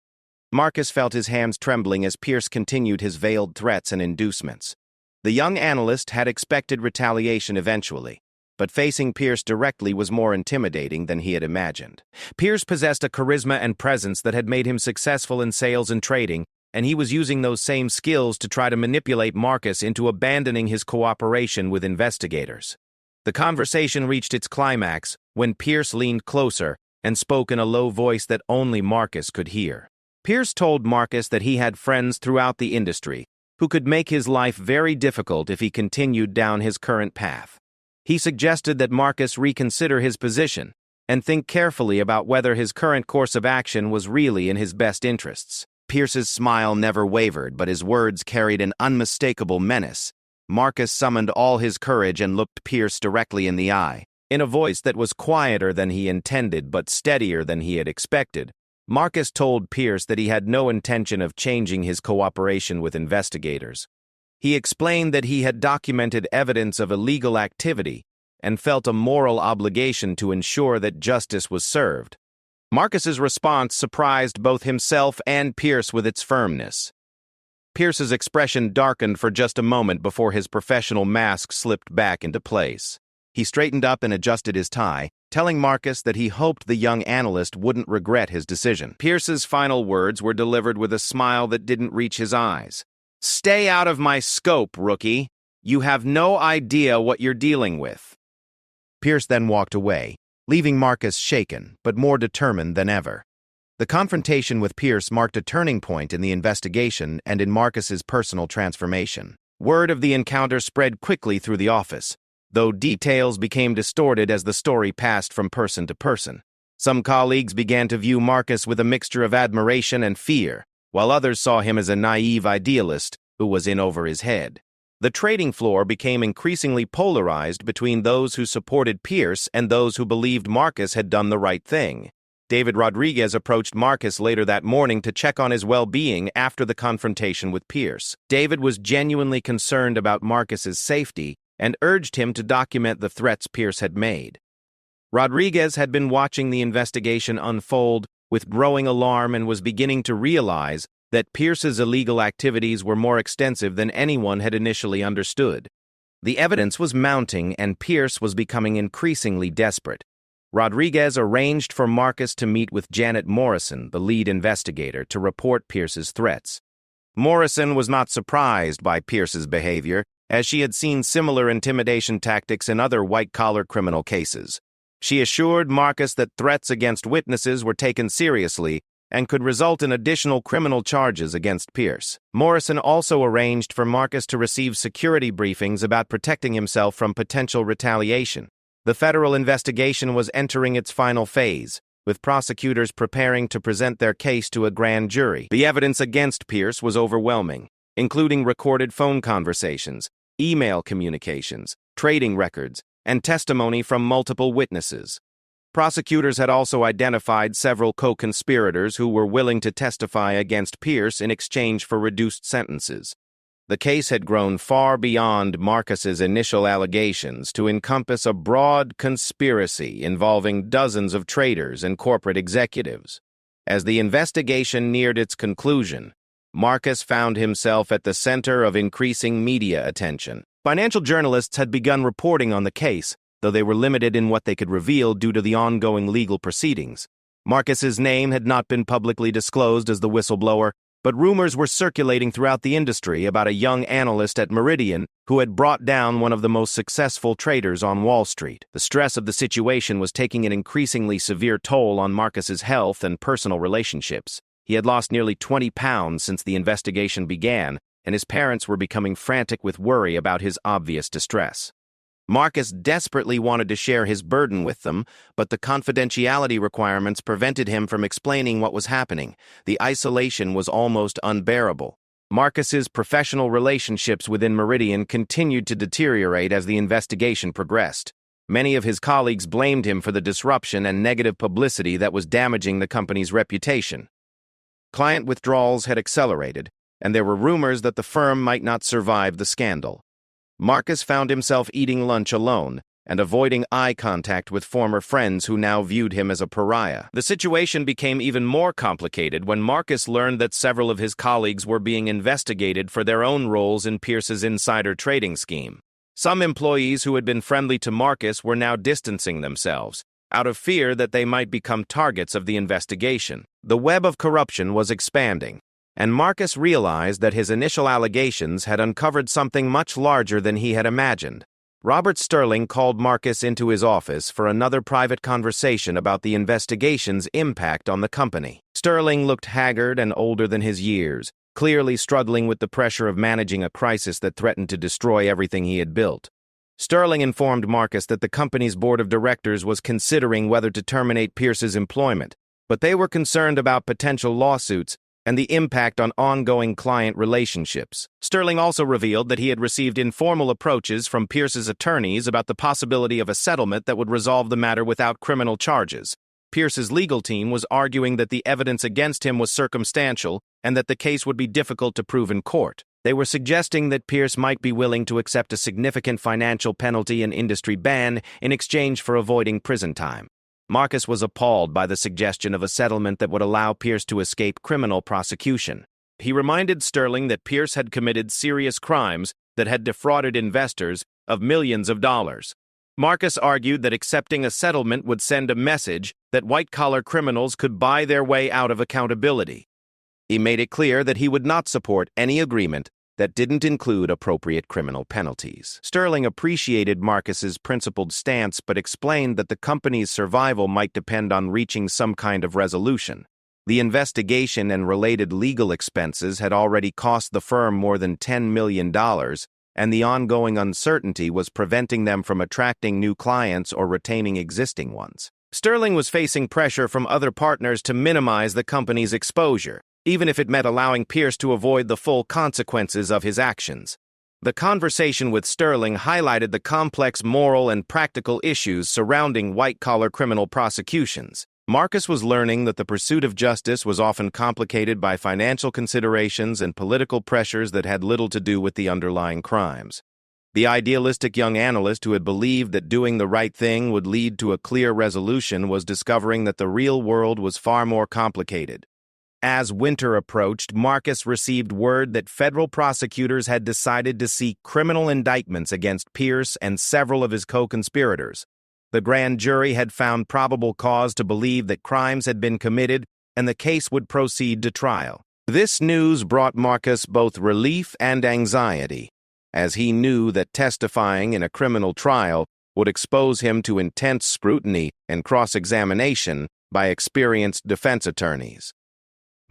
Marcus felt his hands trembling as Pierce continued his veiled threats and inducements. The young analyst had expected retaliation eventually, but facing Pierce directly was more intimidating than he had imagined. Pierce possessed a charisma and presence that had made him successful in sales and trading, and he was using those same skills to try to manipulate Marcus into abandoning his cooperation with investigators. The conversation reached its climax when Pierce leaned closer and spoke in a low voice that only Marcus could hear. Pierce told Marcus that he had friends throughout the industry who could make his life very difficult if he continued down his current path. He suggested that Marcus reconsider his position and think carefully about whether his current course of action was really in his best interests. Pierce's smile never wavered, but his words carried an unmistakable menace. Marcus summoned all his courage and looked Pierce directly in the eye. In a voice that was quieter than he intended but steadier than he had expected, Marcus told Pierce that he had no intention of changing his cooperation with investigators. He explained that he had documented evidence of illegal activity and felt a moral obligation to ensure that justice was served. Marcus's response surprised both himself and Pierce with its firmness. Pierce's expression darkened for just a moment before his professional mask slipped back into place. He straightened up and adjusted his tie, telling Marcus that he hoped the young analyst wouldn't regret his decision. Pierce's final words were delivered with a smile that didn't reach his eyes. "Stay out of my scope, rookie. You have no idea what you're dealing with." Pierce then walked away, leaving Marcus shaken, but more determined than ever. The confrontation with Pierce marked a turning point in the investigation and in Marcus's personal transformation. Word of the encounter spread quickly through the office, though details became distorted as the story passed from person to person. Some colleagues began to view Marcus with a mixture of admiration and fear, while others saw him as a naive idealist who was in over his head. The trading floor became increasingly polarized between those who supported Pierce and those who believed Marcus had done the right thing. David Rodriguez approached Marcus later that morning to check on his well-being after the confrontation with Pierce. David was genuinely concerned about Marcus's safety and urged him to document the threats Pierce had made. Rodriguez had been watching the investigation unfold with growing alarm and was beginning to realize that Pierce's illegal activities were more extensive than anyone had initially understood. The evidence was mounting and Pierce was becoming increasingly desperate. Rodriguez arranged for Marcus to meet with Janet Morrison, the lead investigator, to report Pierce's threats. Morrison was not surprised by Pierce's behavior, as she had seen similar intimidation tactics in other white-collar criminal cases. She assured Marcus that threats against witnesses were taken seriously and could result in additional criminal charges against Pierce. Morrison also arranged for Marcus to receive security briefings about protecting himself from potential retaliation. The federal investigation was entering its final phase, with prosecutors preparing to present their case to a grand jury. The evidence against Pierce was overwhelming, including recorded phone conversations, email communications, trading records, and testimony from multiple witnesses. Prosecutors had also identified several co-conspirators who were willing to testify against Pierce in exchange for reduced sentences. The case had grown far beyond Marcus's initial allegations to encompass a broad conspiracy involving dozens of traders and corporate executives. As the investigation neared its conclusion, Marcus found himself at the center of increasing media attention. Financial journalists had begun reporting on the case, though they were limited in what they could reveal due to the ongoing legal proceedings. Marcus's name had not been publicly disclosed as the whistleblower, but rumors were circulating throughout the industry about a young analyst at Meridian who had brought down one of the most successful traders on Wall Street. The stress of the situation was taking an increasingly severe toll on Marcus's health and personal relationships. He had lost nearly 20 pounds since the investigation began, and his parents were becoming frantic with worry about his obvious distress. Marcus desperately wanted to share his burden with them, but the confidentiality requirements prevented him from explaining what was happening. The isolation was almost unbearable. Marcus's professional relationships within Meridian continued to deteriorate as the investigation progressed. Many of his colleagues blamed him for the disruption and negative publicity that was damaging the company's reputation. Client withdrawals had accelerated, and there were rumors that the firm might not survive the scandal. Marcus found himself eating lunch alone and avoiding eye contact with former friends who now viewed him as a pariah. The situation became even more complicated when Marcus learned that several of his colleagues were being investigated for their own roles in Pierce's insider trading scheme. Some employees who had been friendly to Marcus were now distancing themselves, out of fear that they might become targets of the investigation. The web of corruption was expanding, and Marcus realized that his initial allegations had uncovered something much larger than he had imagined. Robert Sterling called Marcus into his office for another private conversation about the investigation's impact on the company. Sterling looked haggard and older than his years, clearly struggling with the pressure of managing a crisis that threatened to destroy everything he had built. Sterling informed Marcus that the company's board of directors was considering whether to terminate Pierce's employment, but they were concerned about potential lawsuits and the impact on ongoing client relationships. Sterling also revealed that he had received informal approaches from Pierce's attorneys about the possibility of a settlement that would resolve the matter without criminal charges. Pierce's legal team was arguing that the evidence against him was circumstantial and that the case would be difficult to prove in court. They were suggesting that Pierce might be willing to accept a significant financial penalty and industry ban in exchange for avoiding prison time. Marcus was appalled by the suggestion of a settlement that would allow Pierce to escape criminal prosecution. He reminded Sterling that Pierce had committed serious crimes that had defrauded investors of millions of dollars. Marcus argued that accepting a settlement would send a message that white-collar criminals could buy their way out of accountability. He made it clear that he would not support any agreement that didn't include appropriate criminal penalties. Sterling appreciated Marcus's principled stance but explained that the company's survival might depend on reaching some kind of resolution. The investigation and related legal expenses had already cost the firm more than $10 million, and the ongoing uncertainty was preventing them from attracting new clients or retaining existing ones. Sterling was facing pressure from other partners to minimize the company's exposure, even if it meant allowing Pierce to avoid the full consequences of his actions. The conversation with Sterling highlighted the complex moral and practical issues surrounding white-collar criminal prosecutions. Marcus was learning that the pursuit of justice was often complicated by financial considerations and political pressures that had little to do with the underlying crimes. The idealistic young analyst who had believed that doing the right thing would lead to a clear resolution was discovering that the real world was far more complicated. As winter approached, Marcus received word that federal prosecutors had decided to seek criminal indictments against Pierce and several of his co-conspirators. The grand jury had found probable cause to believe that crimes had been committed, and the case would proceed to trial. This news brought Marcus both relief and anxiety, as he knew that testifying in a criminal trial would expose him to intense scrutiny and cross-examination by experienced defense attorneys.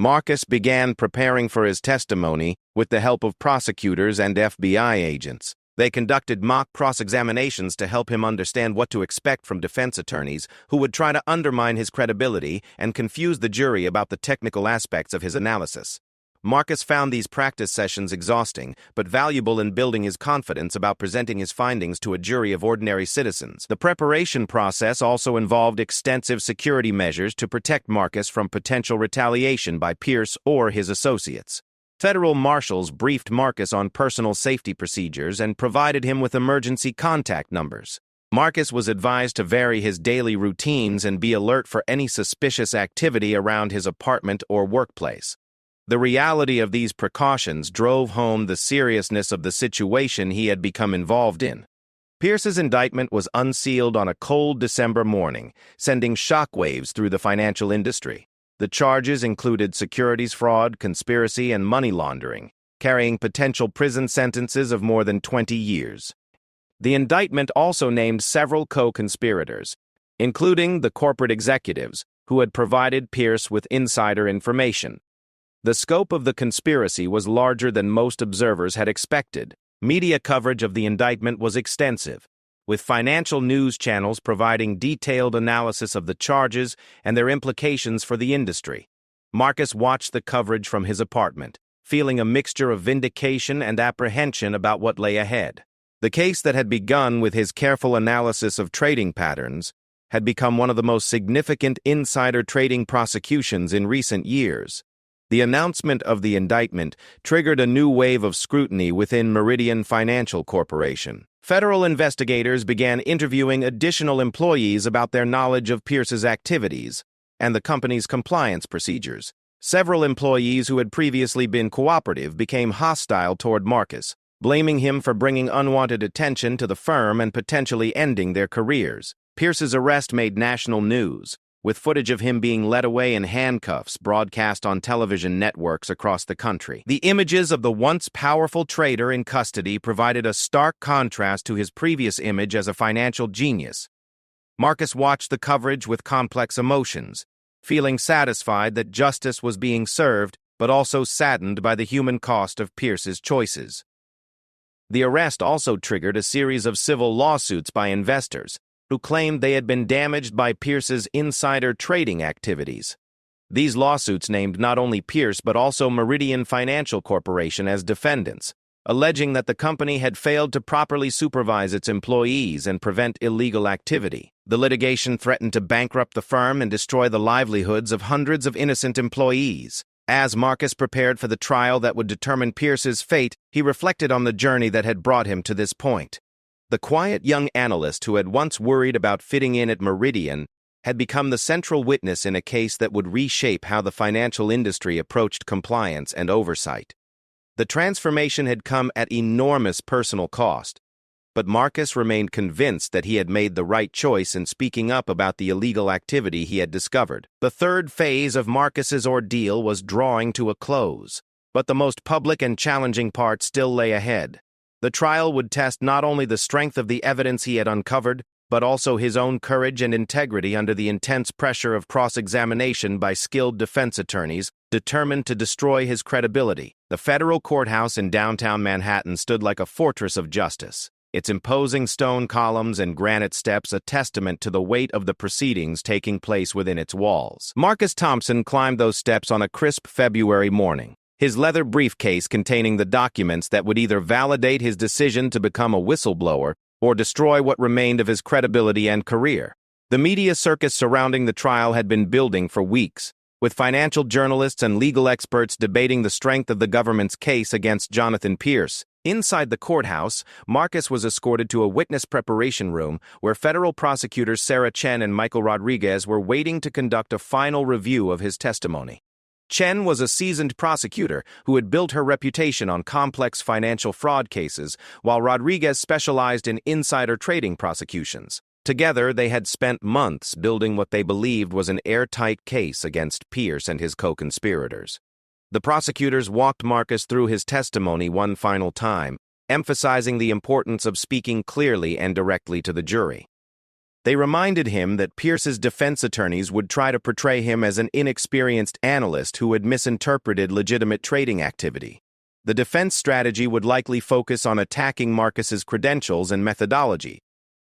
Marcus began preparing for his testimony with the help of prosecutors and FBI agents. They conducted mock cross-examinations to help him understand what to expect from defense attorneys who would try to undermine his credibility and confuse the jury about the technical aspects of his analysis. Marcus found these practice sessions exhausting, but valuable in building his confidence about presenting his findings to a jury of ordinary citizens. The preparation process also involved extensive security measures to protect Marcus from potential retaliation by Pierce or his associates. Federal marshals briefed Marcus on personal safety procedures and provided him with emergency contact numbers. Marcus was advised to vary his daily routines and be alert for any suspicious activity around his apartment or workplace. The reality of these precautions drove home the seriousness of the situation he had become involved in. Pierce's indictment was unsealed on a cold December morning, sending shockwaves through the financial industry. The charges included securities fraud, conspiracy, and money laundering, carrying potential prison sentences of more than 20 years. The indictment also named several co-conspirators, including the corporate executives who had provided Pierce with insider information. The scope of the conspiracy was larger than most observers had expected. Media coverage of the indictment was extensive, with financial news channels providing detailed analysis of the charges and their implications for the industry. Marcus watched the coverage from his apartment, feeling a mixture of vindication and apprehension about what lay ahead. The case that had begun with his careful analysis of trading patterns had become one of the most significant insider trading prosecutions in recent years. The announcement of the indictment triggered a new wave of scrutiny within Meridian Financial Corporation. Federal investigators began interviewing additional employees about their knowledge of Pierce's activities and the company's compliance procedures. Several employees who had previously been cooperative became hostile toward Marcus, blaming him for bringing unwanted attention to the firm and potentially ending their careers. Pierce's arrest made national news, with footage of him being led away in handcuffs broadcast on television networks across the country. The images of the once powerful trader in custody provided a stark contrast to his previous image as a financial genius. Marcus watched the coverage with complex emotions, feeling satisfied that justice was being served, but also saddened by the human cost of Pierce's choices. The arrest also triggered a series of civil lawsuits by investors, who claimed they had been damaged by Pierce's insider trading activities. These lawsuits named not only Pierce but also Meridian Financial Corporation as defendants, alleging that the company had failed to properly supervise its employees and prevent illegal activity. The litigation threatened to bankrupt the firm and destroy the livelihoods of hundreds of innocent employees. As Marcus prepared for the trial that would determine Pierce's fate, he reflected on the journey that had brought him to this point. The quiet young analyst who had once worried about fitting in at Meridian had become the central witness in a case that would reshape how the financial industry approached compliance and oversight. The transformation had come at enormous personal cost, but Marcus remained convinced that he had made the right choice in speaking up about the illegal activity he had discovered. The third phase of Marcus's ordeal was drawing to a close, but the most public and challenging part still lay ahead. The trial would test not only the strength of the evidence he had uncovered, but also his own courage and integrity under the intense pressure of cross-examination by skilled defense attorneys determined to destroy his credibility. The federal courthouse in downtown Manhattan stood like a fortress of justice, its imposing stone columns and granite steps a testament to the weight of the proceedings taking place within its walls. Marcus Thompson climbed those steps on a crisp February morning, his leather briefcase containing the documents that would either validate his decision to become a whistleblower or destroy what remained of his credibility and career. The media circus surrounding the trial had been building for weeks, with financial journalists and legal experts debating the strength of the government's case against Jonathan Pierce. Inside the courthouse, Marcus was escorted to a witness preparation room where federal prosecutors Sarah Chen and Michael Rodriguez were waiting to conduct a final review of his testimony. Chen was a seasoned prosecutor who had built her reputation on complex financial fraud cases, while Rodriguez specialized in insider trading prosecutions. Together, they had spent months building what they believed was an airtight case against Pierce and his co-conspirators. The prosecutors walked Marcus through his testimony one final time, emphasizing the importance of speaking clearly and directly to the jury. They reminded him that Pierce's defense attorneys would try to portray him as an inexperienced analyst who had misinterpreted legitimate trading activity. The defense strategy would likely focus on attacking Marcus's credentials and methodology,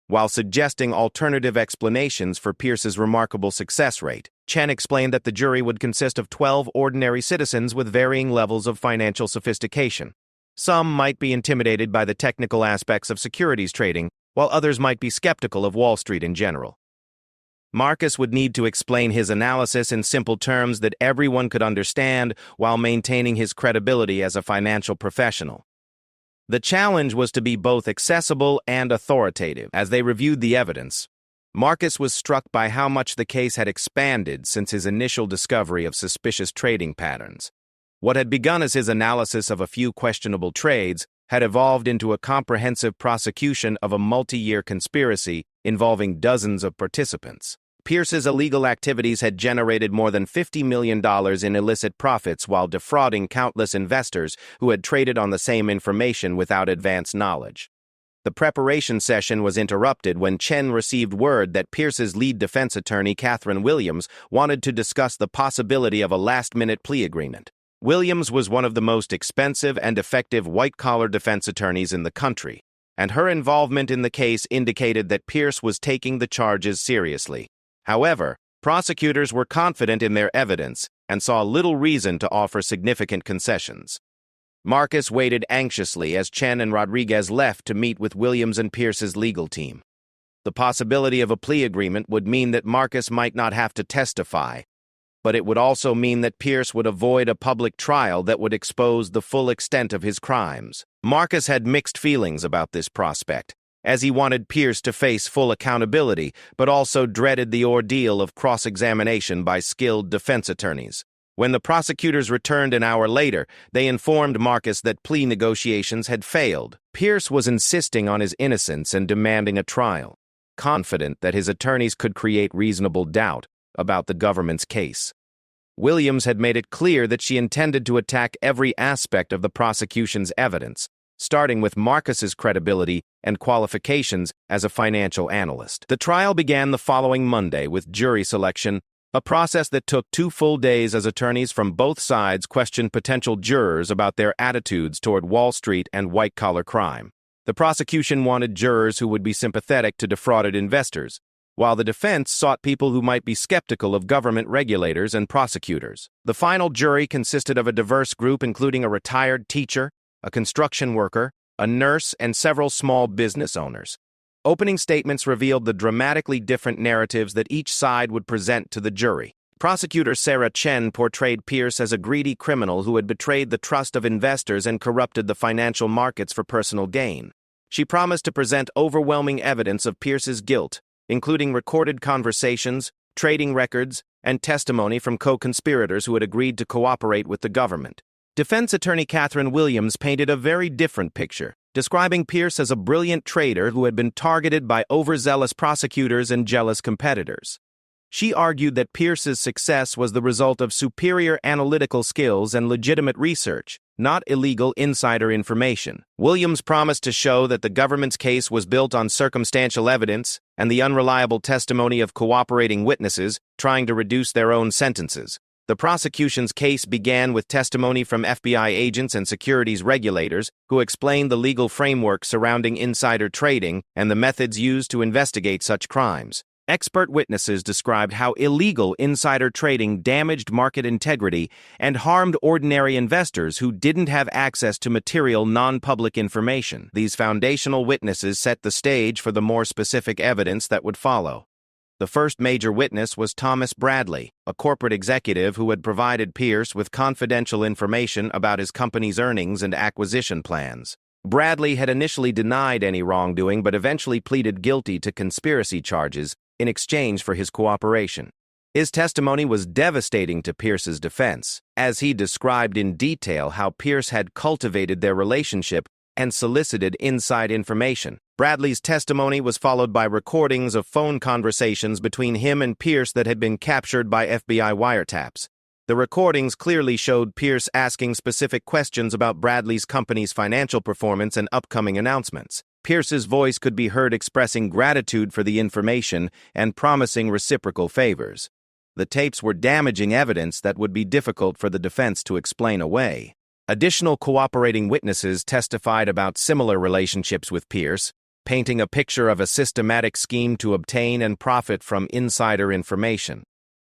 while suggesting alternative explanations for Pierce's remarkable success rate. Chen explained that the jury would consist of 12 ordinary citizens with varying levels of financial sophistication. Some might be intimidated by the technical aspects of securities trading, while others might be skeptical of Wall Street in general. Marcus would need to explain his analysis in simple terms that everyone could understand while maintaining his credibility as a financial professional. The challenge was to be both accessible and authoritative. As they reviewed the evidence, Marcus was struck by how much the case had expanded since his initial discovery of suspicious trading patterns. What had begun as his analysis of a few questionable trades had evolved into a comprehensive prosecution of a multi-year conspiracy involving dozens of participants. Pierce's illegal activities had generated more than $50 million in illicit profits while defrauding countless investors who had traded on the same information without advance knowledge. The preparation session was interrupted when Chen received word that Pierce's lead defense attorney, Catherine Williams, wanted to discuss the possibility of a last-minute plea agreement. Williams was one of the most expensive and effective white-collar defense attorneys in the country, and her involvement in the case indicated that Pierce was taking the charges seriously. However, prosecutors were confident in their evidence and saw little reason to offer significant concessions. Marcus waited anxiously as Chen and Rodriguez left to meet with Williams and Pierce's legal team. The possibility of a plea agreement would mean that Marcus might not have to testify, but it would also mean that Pierce would avoid a public trial that would expose the full extent of his crimes. Marcus had mixed feelings about this prospect, as he wanted Pierce to face full accountability, but also dreaded the ordeal of cross-examination by skilled defense attorneys. When the prosecutors returned an hour later, they informed Marcus that plea negotiations had failed. Pierce was insisting on his innocence and demanding a trial, confident that his attorneys could create reasonable doubt about the government's case. Williams had made it clear that she intended to attack every aspect of the prosecution's evidence, starting with Marcus's credibility and qualifications as a financial analyst. The trial began the following Monday with jury selection, a process that took 2 full days as attorneys from both sides questioned potential jurors about their attitudes toward Wall Street and white-collar crime. The prosecution wanted jurors who would be sympathetic to defrauded investors, while the defense sought people who might be skeptical of government regulators and prosecutors. The final jury consisted of a diverse group including a retired teacher, a construction worker, a nurse, and several small business owners. Opening statements revealed the dramatically different narratives that each side would present to the jury. Prosecutor Sarah Chen portrayed Pierce as a greedy criminal who had betrayed the trust of investors and corrupted the financial markets for personal gain. She promised to present overwhelming evidence of Pierce's guilt, including recorded conversations, trading records, and testimony from co-conspirators who had agreed to cooperate with the government. Defense attorney Catherine Williams painted a very different picture, describing Pierce as a brilliant trader who had been targeted by overzealous prosecutors and jealous competitors. She argued that Pierce's success was the result of superior analytical skills and legitimate research, not illegal insider information. Williams promised to show that the government's case was built on circumstantial evidence and the unreliable testimony of cooperating witnesses trying to reduce their own sentences. The prosecution's case began with testimony from FBI agents and securities regulators who explained the legal framework surrounding insider trading and the methods used to investigate such crimes. Expert witnesses described how illegal insider trading damaged market integrity and harmed ordinary investors who didn't have access to material non-public information. These foundational witnesses set the stage for the more specific evidence that would follow. The first major witness was Thomas Bradley, a corporate executive who had provided Pierce with confidential information about his company's earnings and acquisition plans. Bradley had initially denied any wrongdoing but eventually pleaded guilty to conspiracy charges in exchange for his cooperation. His testimony was devastating to Pierce's defense, as he described in detail how Pierce had cultivated their relationship and solicited inside information. Bradley's testimony was followed by recordings of phone conversations between him and Pierce that had been captured by FBI wiretaps. The recordings clearly showed Pierce asking specific questions about Bradley's company's financial performance and upcoming announcements. Pierce's voice could be heard expressing gratitude for the information and promising reciprocal favors. The tapes were damaging evidence that would be difficult for the defense to explain away. Additional cooperating witnesses testified about similar relationships with Pierce, painting a picture of a systematic scheme to obtain and profit from insider information.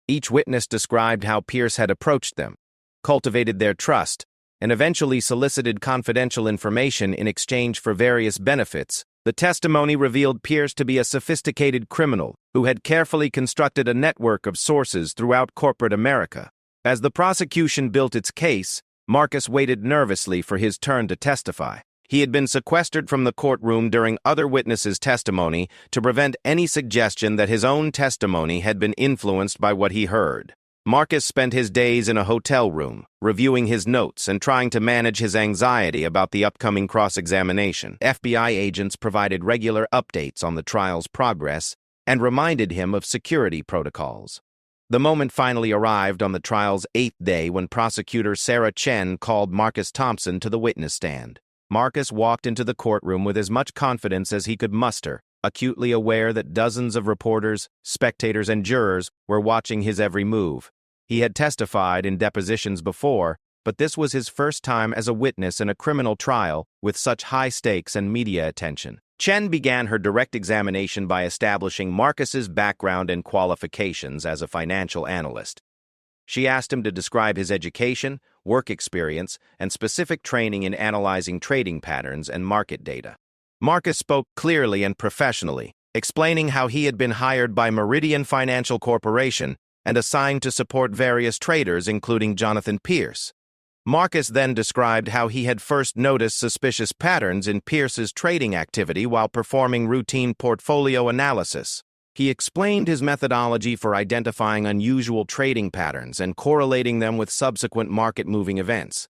Each witness described how Pierce had approached them, cultivated their trust, and eventually solicited confidential information in exchange for various benefits. The testimony revealed Pierce to be a sophisticated criminal who had carefully constructed a network of sources throughout corporate America. As the prosecution built its case, Marcus waited nervously for his turn to testify. He had been sequestered from the courtroom during other witnesses' testimony to prevent any suggestion that his own testimony had been influenced by what he heard. Marcus spent his days in a hotel room, reviewing his notes and trying to manage his anxiety about the upcoming cross-examination. FBI agents provided regular updates on the trial's progress and reminded him of security protocols. The moment finally arrived on the trial's 8th day when prosecutor Sarah Chen called Marcus Thompson to the witness stand. Marcus walked into the courtroom with as much confidence as he could muster, acutely aware that dozens of reporters, spectators, and jurors were watching his every move. He had testified in depositions before, but this was his first time as a witness in a criminal trial with such high stakes and media attention. Chen began her direct examination by establishing Marcus's background and qualifications as a financial analyst. She asked him to describe his education, work experience, and specific training in analyzing trading patterns and market data. Marcus spoke clearly and professionally, explaining how he had been hired by Meridian Financial Corporation and assigned to support various traders, including Jonathan Pierce. Marcus then described how he had first noticed suspicious patterns in Pierce's trading activity while performing routine portfolio analysis. He explained his methodology for identifying unusual trading patterns and correlating them with subsequent market-moving events.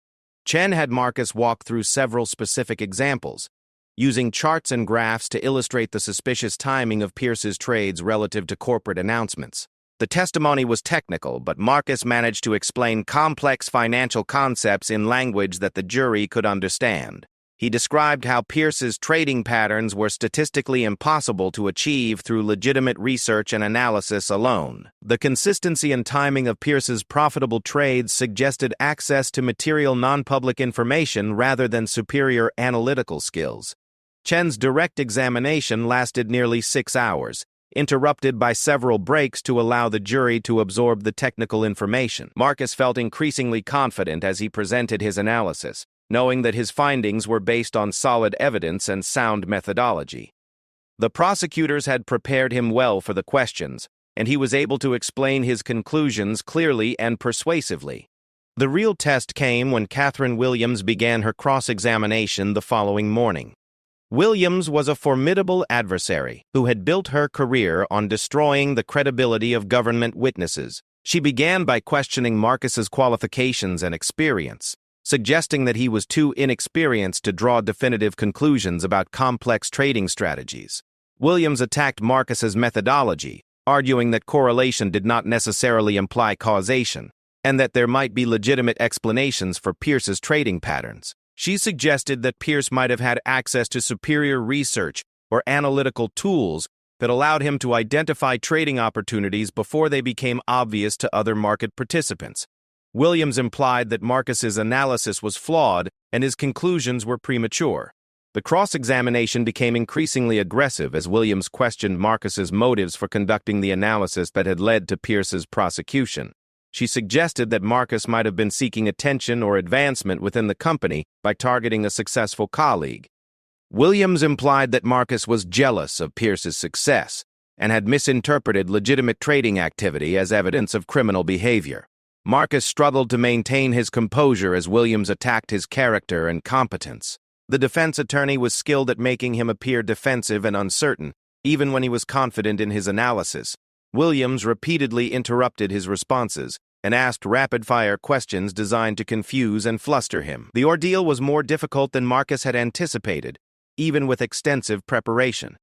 Chen had Marcus walk through several specific examples, using charts and graphs to illustrate the suspicious timing of Pierce's trades relative to corporate announcements. The testimony was technical, but Marcus managed to explain complex financial concepts in language that the jury could understand. He described how Pierce's trading patterns were statistically impossible to achieve through legitimate research and analysis alone. The consistency and timing of Pierce's profitable trades suggested access to material non-public information rather than superior analytical skills. Chen's direct examination lasted nearly 6 hours, interrupted by several breaks to allow the jury to absorb the technical information. Marcus felt increasingly confident as he presented his analysis, knowing that his findings were based on solid evidence and sound methodology. The prosecutors had prepared him well for the questions, and he was able to explain his conclusions clearly and persuasively. The real test came when Catherine Williams began her cross-examination the following morning. Williams was a formidable adversary who had built her career on destroying the credibility of government witnesses. She began by questioning Marcus's qualifications and experience, suggesting that he was too inexperienced to draw definitive conclusions about complex trading strategies. Williams attacked Marcus's methodology, arguing that correlation did not necessarily imply causation, and that there might be legitimate explanations for Pierce's trading patterns. She suggested that Pierce might have had access to superior research or analytical tools that allowed him to identify trading opportunities before they became obvious to other market participants. Williams implied that Marcus's analysis was flawed and his conclusions were premature. The cross-examination became increasingly aggressive as Williams questioned Marcus's motives for conducting the analysis that had led to Pierce's prosecution. She suggested that Marcus might have been seeking attention or advancement within the company by targeting a successful colleague. Williams implied that Marcus was jealous of Pierce's success and had misinterpreted legitimate trading activity as evidence of criminal behavior. Marcus struggled to maintain his composure as Williams attacked his character and competence. The defense attorney was skilled at making him appear defensive and uncertain, even when he was confident in his analysis. Williams repeatedly interrupted his responses and asked rapid-fire questions designed to confuse and fluster him. The ordeal was more difficult than Marcus had anticipated, even with extensive preparation.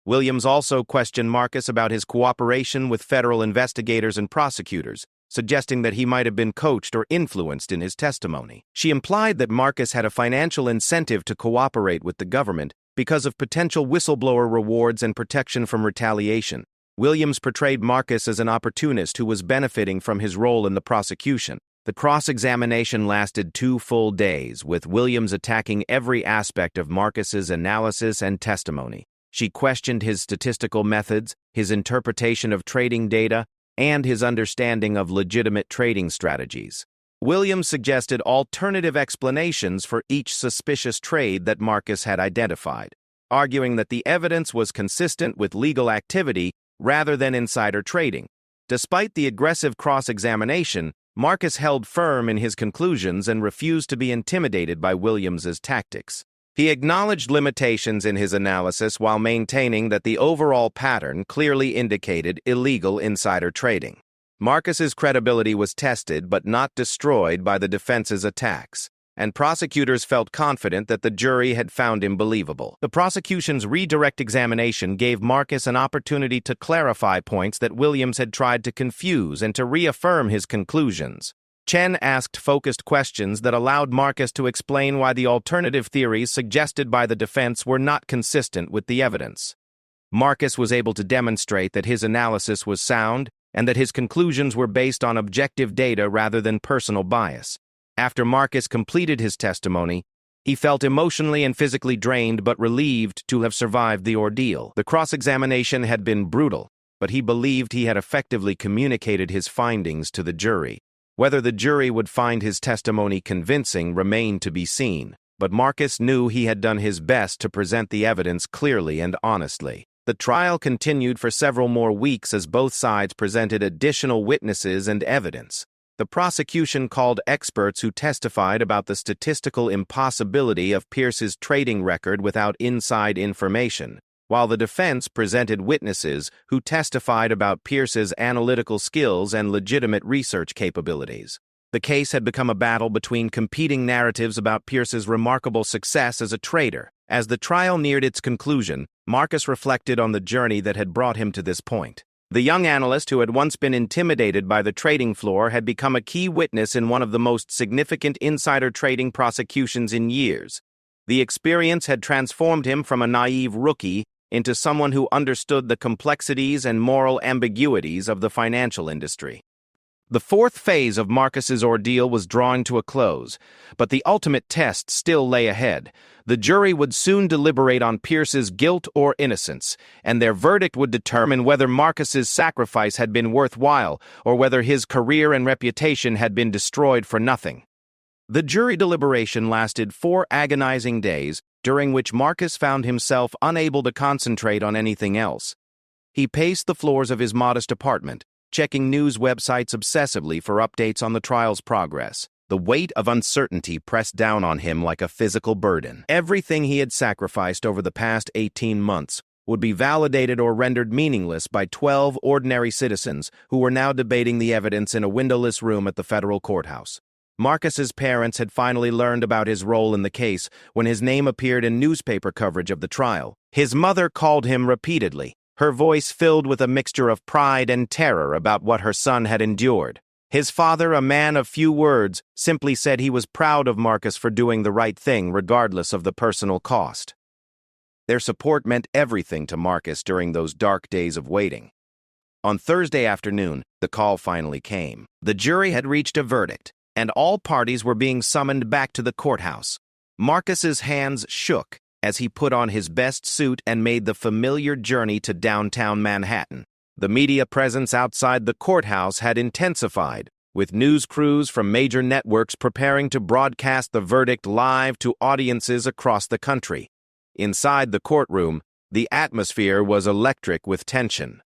Williams also questioned Marcus about his cooperation with federal investigators and prosecutors, suggesting that he might have been coached or influenced in his testimony. She implied that Marcus had a financial incentive to cooperate with the government because of potential whistleblower rewards and protection from retaliation. Williams portrayed Marcus as an opportunist who was benefiting from his role in the prosecution. The cross-examination lasted 2 full days, with Williams attacking every aspect of Marcus's analysis and testimony. She questioned his statistical methods, his interpretation of trading data, and his understanding of legitimate trading strategies. Williams suggested alternative explanations for each suspicious trade that Marcus had identified, arguing that the evidence was consistent with legal activity rather than insider trading. Despite the aggressive cross-examination, Marcus held firm in his conclusions and refused to be intimidated by Williams's tactics. He acknowledged limitations in his analysis while maintaining that the overall pattern clearly indicated illegal insider trading. Marcus's credibility was tested but not destroyed by the defense's attacks, and prosecutors felt confident that the jury had found him believable. The prosecution's redirect examination gave Marcus an opportunity to clarify points that Williams had tried to confuse and to reaffirm his conclusions. Chen asked focused questions that allowed Marcus to explain why the alternative theories suggested by the defense were not consistent with the evidence. Marcus was able to demonstrate that his analysis was sound and that his conclusions were based on objective data rather than personal bias. After Marcus completed his testimony, he felt emotionally and physically drained but relieved to have survived the ordeal. The cross-examination had been brutal, but he believed he had effectively communicated his findings to the jury. Whether the jury would find his testimony convincing remained to be seen, but Marcus knew he had done his best to present the evidence clearly and honestly. The trial continued for several more weeks as both sides presented additional witnesses and evidence. The prosecution called experts who testified about the statistical impossibility of Pierce's trading record without inside information, while the defense presented witnesses who testified about Pierce's analytical skills and legitimate research capabilities. The case had become a battle between competing narratives about Pierce's remarkable success as a trader. As the trial neared its conclusion, Marcus reflected on the journey that had brought him to this point. The young analyst who had once been intimidated by the trading floor had become a key witness in one of the most significant insider trading prosecutions in years. The experience had transformed him from a naive rookie into someone who understood the complexities and moral ambiguities of the financial industry. The 4th phase of Marcus's ordeal was drawing to a close, but the ultimate test still lay ahead. The jury would soon deliberate on Pierce's guilt or innocence, and their verdict would determine whether Marcus's sacrifice had been worthwhile or whether his career and reputation had been destroyed for nothing. The jury deliberation lasted 4 agonizing days, during which Marcus found himself unable to concentrate on anything else. He paced the floors of his modest apartment, checking news websites obsessively for updates on the trial's progress. The weight of uncertainty pressed down on him like a physical burden. Everything he had sacrificed over the past 18 months would be validated or rendered meaningless by 12 ordinary citizens who were now debating the evidence in a windowless room at the federal courthouse. Marcus's parents had finally learned about his role in the case when his name appeared in newspaper coverage of the trial. His mother called him repeatedly, her voice filled with a mixture of pride and terror about what her son had endured. His father, a man of few words, simply said he was proud of Marcus for doing the right thing regardless of the personal cost. Their support meant everything to Marcus during those dark days of waiting. On Thursday afternoon, the call finally came. The jury had reached a verdict, and all parties were being summoned back to the courthouse. Marcus's hands shook as he put on his best suit and made the familiar journey to downtown Manhattan. The media presence outside the courthouse had intensified, with news crews from major networks preparing to broadcast the verdict live to audiences across the country. Inside the courtroom, the atmosphere was electric with tension.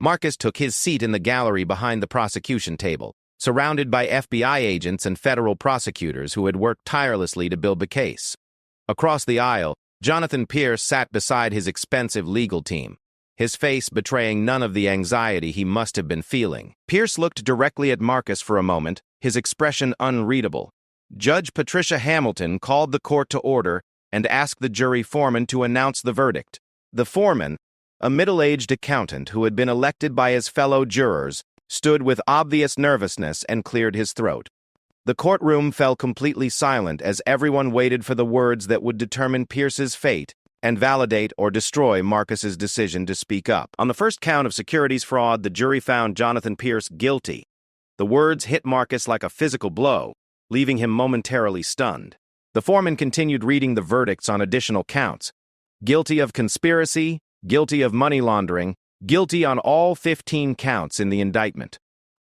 Marcus took his seat in the gallery behind the prosecution table, surrounded by FBI agents and federal prosecutors who had worked tirelessly to build the case. Across the aisle, Jonathan Pierce sat beside his expensive legal team, his face betraying none of the anxiety he must have been feeling. Pierce looked directly at Marcus for a moment, his expression unreadable. Judge Patricia Hamilton called the court to order and asked the jury foreman to announce the verdict. The foreman, a middle-aged accountant who had been elected by his fellow jurors, stood with obvious nervousness and cleared his throat. The courtroom fell completely silent as everyone waited for the words that would determine Pierce's fate and validate or destroy Marcus's decision to speak up. On the first count of securities fraud, the jury found Jonathan Pierce guilty. The words hit Marcus like a physical blow, leaving him momentarily stunned. The foreman continued reading the verdicts on additional counts. Guilty of conspiracy, guilty of money laundering, guilty on all 15 counts in the indictment.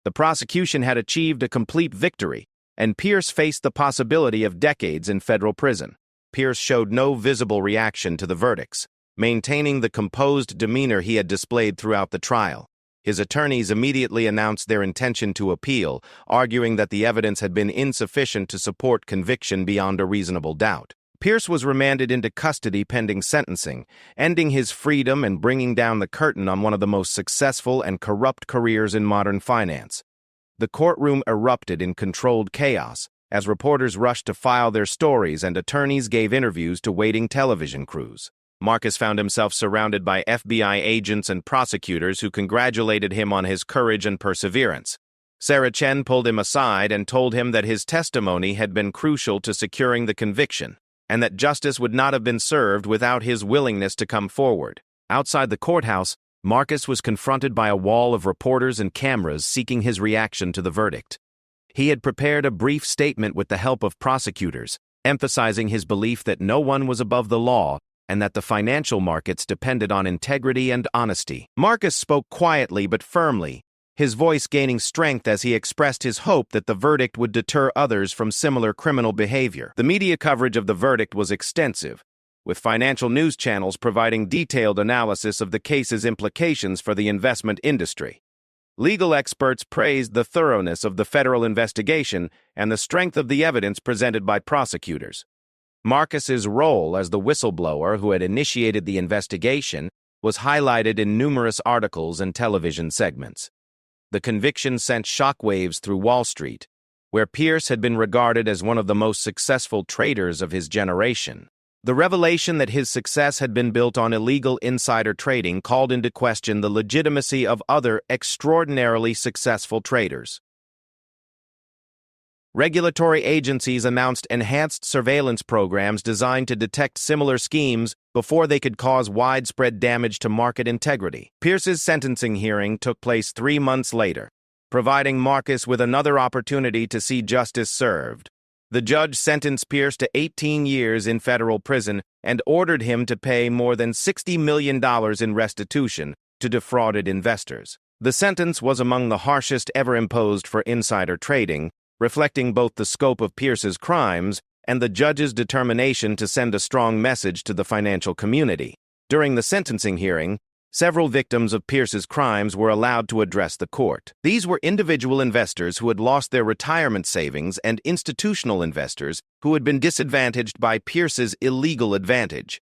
The prosecution had achieved a complete victory, and Pierce faced the possibility of decades in federal prison. Pierce showed no visible reaction to the verdicts, maintaining the composed demeanor he had displayed throughout the trial. His attorneys immediately announced their intention to appeal, arguing that the evidence had been insufficient to support conviction beyond a reasonable doubt. Pierce was remanded into custody pending sentencing, ending his freedom and bringing down the curtain on one of the most successful and corrupt careers in modern finance. The courtroom erupted in controlled chaos as reporters rushed to file their stories and attorneys gave interviews to waiting television crews. Marcus found himself surrounded by FBI agents and prosecutors who congratulated him on his courage and perseverance. Sarah Chen pulled him aside and told him that his testimony had been crucial to securing the conviction, and that justice would not have been served without his willingness to come forward. Outside the courthouse, Marcus was confronted by a wall of reporters and cameras seeking his reaction to the verdict. He had prepared a brief statement with the help of prosecutors, emphasizing his belief that no one was above the law and that the financial markets depended on integrity and honesty. Marcus spoke quietly but firmly, his voice gaining strength as he expressed his hope that the verdict would deter others from similar criminal behavior. The media coverage of the verdict was extensive, with financial news channels providing detailed analysis of the case's implications for the investment industry. Legal experts praised the thoroughness of the federal investigation and the strength of the evidence presented by prosecutors. Marcus's role as the whistleblower who had initiated the investigation was highlighted in numerous articles and television segments. The conviction sent shockwaves through Wall Street, where Pierce had been regarded as one of the most successful traders of his generation. The revelation that his success had been built on illegal insider trading called into question the legitimacy of other extraordinarily successful traders. Regulatory agencies announced enhanced surveillance programs designed to detect similar schemes before they could cause widespread damage to market integrity. Pierce's sentencing hearing took place 3 months later, providing Marcus with another opportunity to see justice served. The judge sentenced Pierce to 18 years in federal prison and ordered him to pay more than $60 million in restitution to defrauded investors. The sentence was among the harshest ever imposed for insider trading, reflecting both the scope of Pierce's crimes and the judge's determination to send a strong message to the financial community. During the sentencing hearing, several victims of Pierce's crimes were allowed to address the court. These were individual investors who had lost their retirement savings and institutional investors who had been disadvantaged by Pierce's illegal advantage.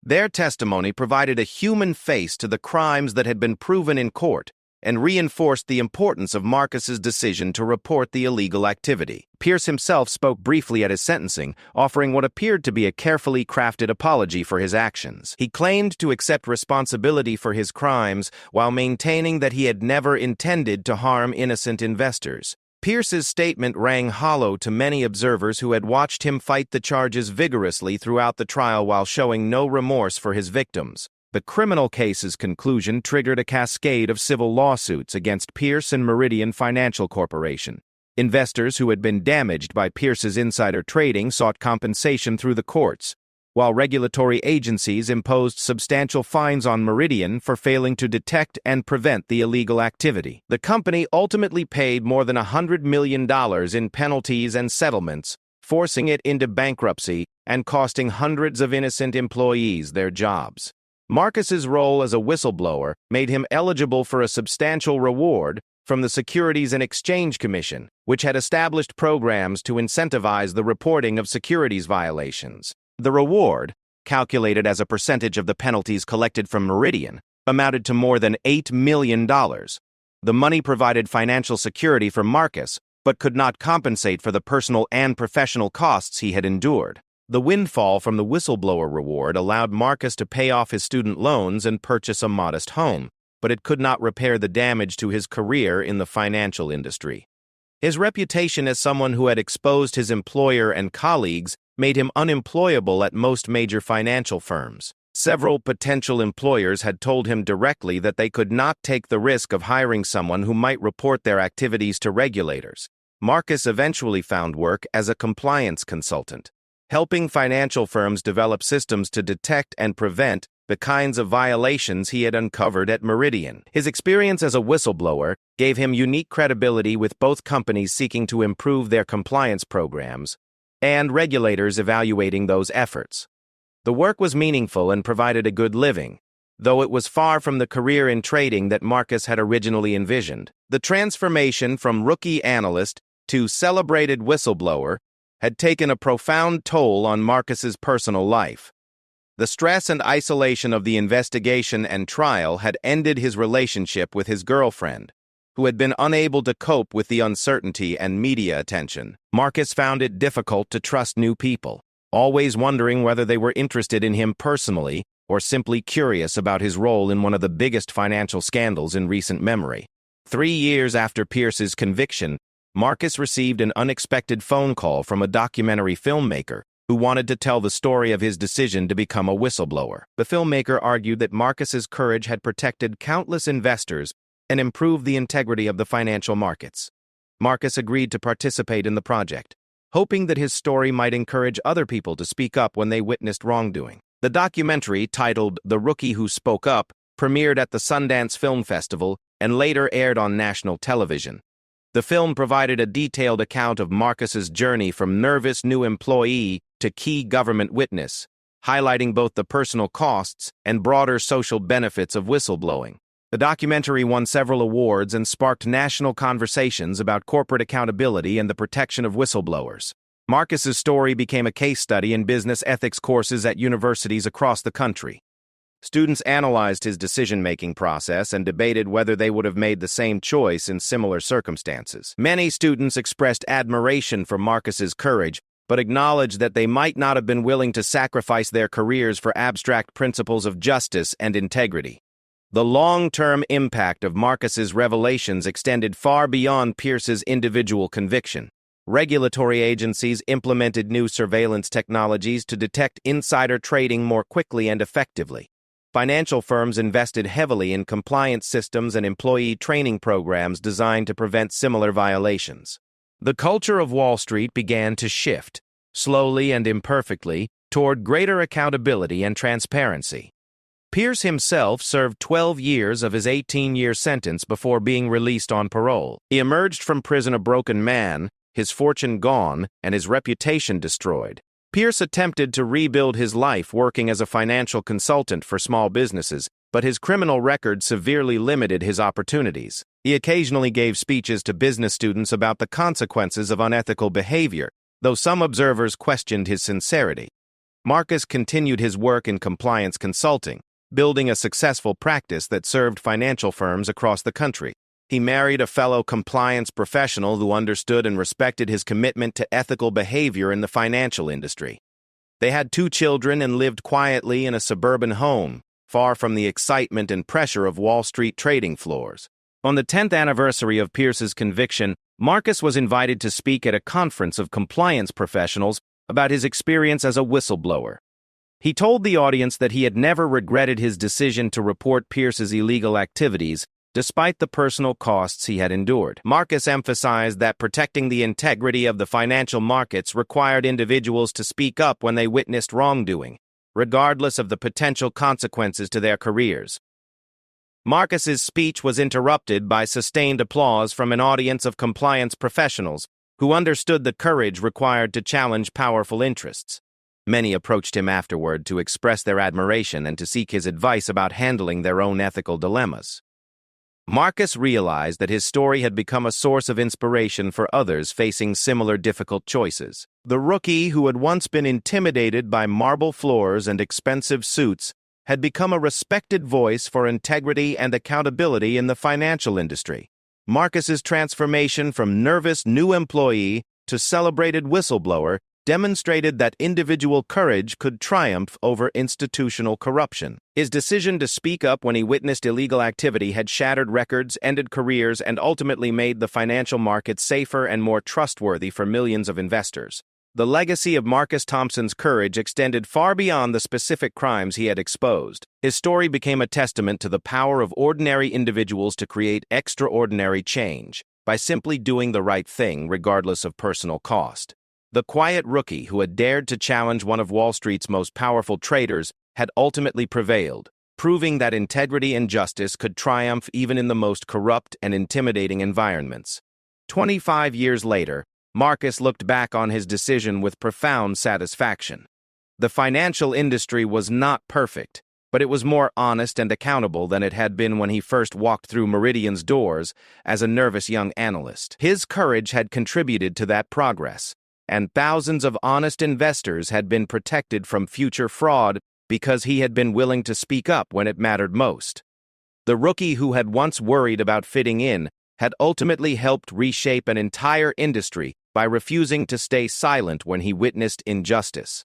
Their testimony provided a human face to the crimes that had been proven in court and reinforced the importance of Marcus's decision to report the illegal activity. Pierce himself spoke briefly at his sentencing, offering what appeared to be a carefully crafted apology for his actions. He claimed to accept responsibility for his crimes while maintaining that he had never intended to harm innocent investors. Pierce's statement rang hollow to many observers who had watched him fight the charges vigorously throughout the trial while showing no remorse for his victims. The criminal case's conclusion triggered a cascade of civil lawsuits against Pierce and Meridian Financial Corporation. Investors who had been damaged by Pierce's insider trading sought compensation through the courts, while regulatory agencies imposed substantial fines on Meridian for failing to detect and prevent the illegal activity. The company ultimately paid more than $100 million in penalties and settlements, forcing it into bankruptcy and costing hundreds of innocent employees their jobs. Marcus's role as a whistleblower made him eligible for a substantial reward from the Securities and Exchange Commission, which had established programs to incentivize the reporting of securities violations. The reward, calculated as a percentage of the penalties collected from Meridian, amounted to more than $8 million. The money provided financial security for Marcus, but could not compensate for the personal and professional costs he had endured. The windfall from the whistleblower reward allowed Marcus to pay off his student loans and purchase a modest home, but it could not repair the damage to his career in the financial industry. His reputation as someone who had exposed his employer and colleagues made him unemployable at most major financial firms. Several potential employers had told him directly that they could not take the risk of hiring someone who might report their activities to regulators. Marcus eventually found work as a compliance consultant, helping financial firms develop systems to detect and prevent the kinds of violations he had uncovered at Meridian. His experience as a whistleblower gave him unique credibility with both companies seeking to improve their compliance programs and regulators evaluating those efforts. The work was meaningful and provided a good living, though it was far from the career in trading that Marcus had originally envisioned. The transformation from rookie analyst to celebrated whistleblower had taken a profound toll on Marcus's personal life. The stress and isolation of the investigation and trial had ended his relationship with his girlfriend, who had been unable to cope with the uncertainty and media attention. Marcus found it difficult to trust new people, always wondering whether they were interested in him personally or simply curious about his role in one of the biggest financial scandals in recent memory. 3 years after Pierce's conviction, Marcus received an unexpected phone call from a documentary filmmaker who wanted to tell the story of his decision to become a whistleblower. The filmmaker argued that Marcus's courage had protected countless investors and improved the integrity of the financial markets. Marcus agreed to participate in the project, hoping that his story might encourage other people to speak up when they witnessed wrongdoing. The documentary, titled The Rookie Who Spoke Up, premiered at the Sundance Film Festival and later aired on national television. The film provided a detailed account of Marcus's journey from nervous new employee to key government witness, highlighting both the personal costs and broader social benefits of whistleblowing. The documentary won several awards and sparked national conversations about corporate accountability and the protection of whistleblowers. Marcus's story became a case study in business ethics courses at universities across the country. Students analyzed his decision-making process and debated whether they would have made the same choice in similar circumstances. Many students expressed admiration for Marcus's courage, but acknowledged that they might not have been willing to sacrifice their careers for abstract principles of justice and integrity. The long-term impact of Marcus's revelations extended far beyond Pierce's individual conviction. Regulatory agencies implemented new surveillance technologies to detect insider trading more quickly and effectively. Financial firms invested heavily in compliance systems and employee training programs designed to prevent similar violations. The culture of Wall Street began to shift, slowly and imperfectly, toward greater accountability and transparency. Pierce himself served 12 years of his 18-year sentence before being released on parole. He emerged from prison a broken man, his fortune gone, and his reputation destroyed. Pierce attempted to rebuild his life working as a financial consultant for small businesses, but his criminal record severely limited his opportunities. He occasionally gave speeches to business students about the consequences of unethical behavior, though some observers questioned his sincerity. Marcus continued his work in compliance consulting, building a successful practice that served financial firms across the country. He married a fellow compliance professional who understood and respected his commitment to ethical behavior in the financial industry. They had 2 children and lived quietly in a suburban home, far from the excitement and pressure of Wall Street trading floors. On the 10th anniversary of Pierce's conviction, Marcus was invited to speak at a conference of compliance professionals about his experience as a whistleblower. He told the audience that he had never regretted his decision to report Pierce's illegal activities, despite the personal costs he had endured. Marcus emphasized that protecting the integrity of the financial markets required individuals to speak up when they witnessed wrongdoing, regardless of the potential consequences to their careers. Marcus's speech was interrupted by sustained applause from an audience of compliance professionals who understood the courage required to challenge powerful interests. Many approached him afterward to express their admiration and to seek his advice about handling their own ethical dilemmas. Marcus realized that his story had become a source of inspiration for others facing similar difficult choices. The rookie who had once been intimidated by marble floors and expensive suits had become a respected voice for integrity and accountability in the financial industry. Marcus's transformation from nervous new employee to celebrated whistleblower demonstrated that individual courage could triumph over institutional corruption. His decision to speak up when he witnessed illegal activity had shattered records, ended careers, and ultimately made the financial markets safer and more trustworthy for millions of investors. The legacy of Marcus Thompson's courage extended far beyond the specific crimes he had exposed. His story became a testament to the power of ordinary individuals to create extraordinary change by simply doing the right thing regardless of personal cost. The quiet rookie who had dared to challenge one of Wall Street's most powerful traders had ultimately prevailed, proving that integrity and justice could triumph even in the most corrupt and intimidating environments. 25 years later, Marcus looked back on his decision with profound satisfaction. The financial industry was not perfect, but it was more honest and accountable than it had been when he first walked through Meridian's doors as a nervous young analyst. His courage had contributed to that progress, and thousands of honest investors had been protected from future fraud because he had been willing to speak up when it mattered most. The rookie who had once worried about fitting in had ultimately helped reshape an entire industry by refusing to stay silent when he witnessed injustice.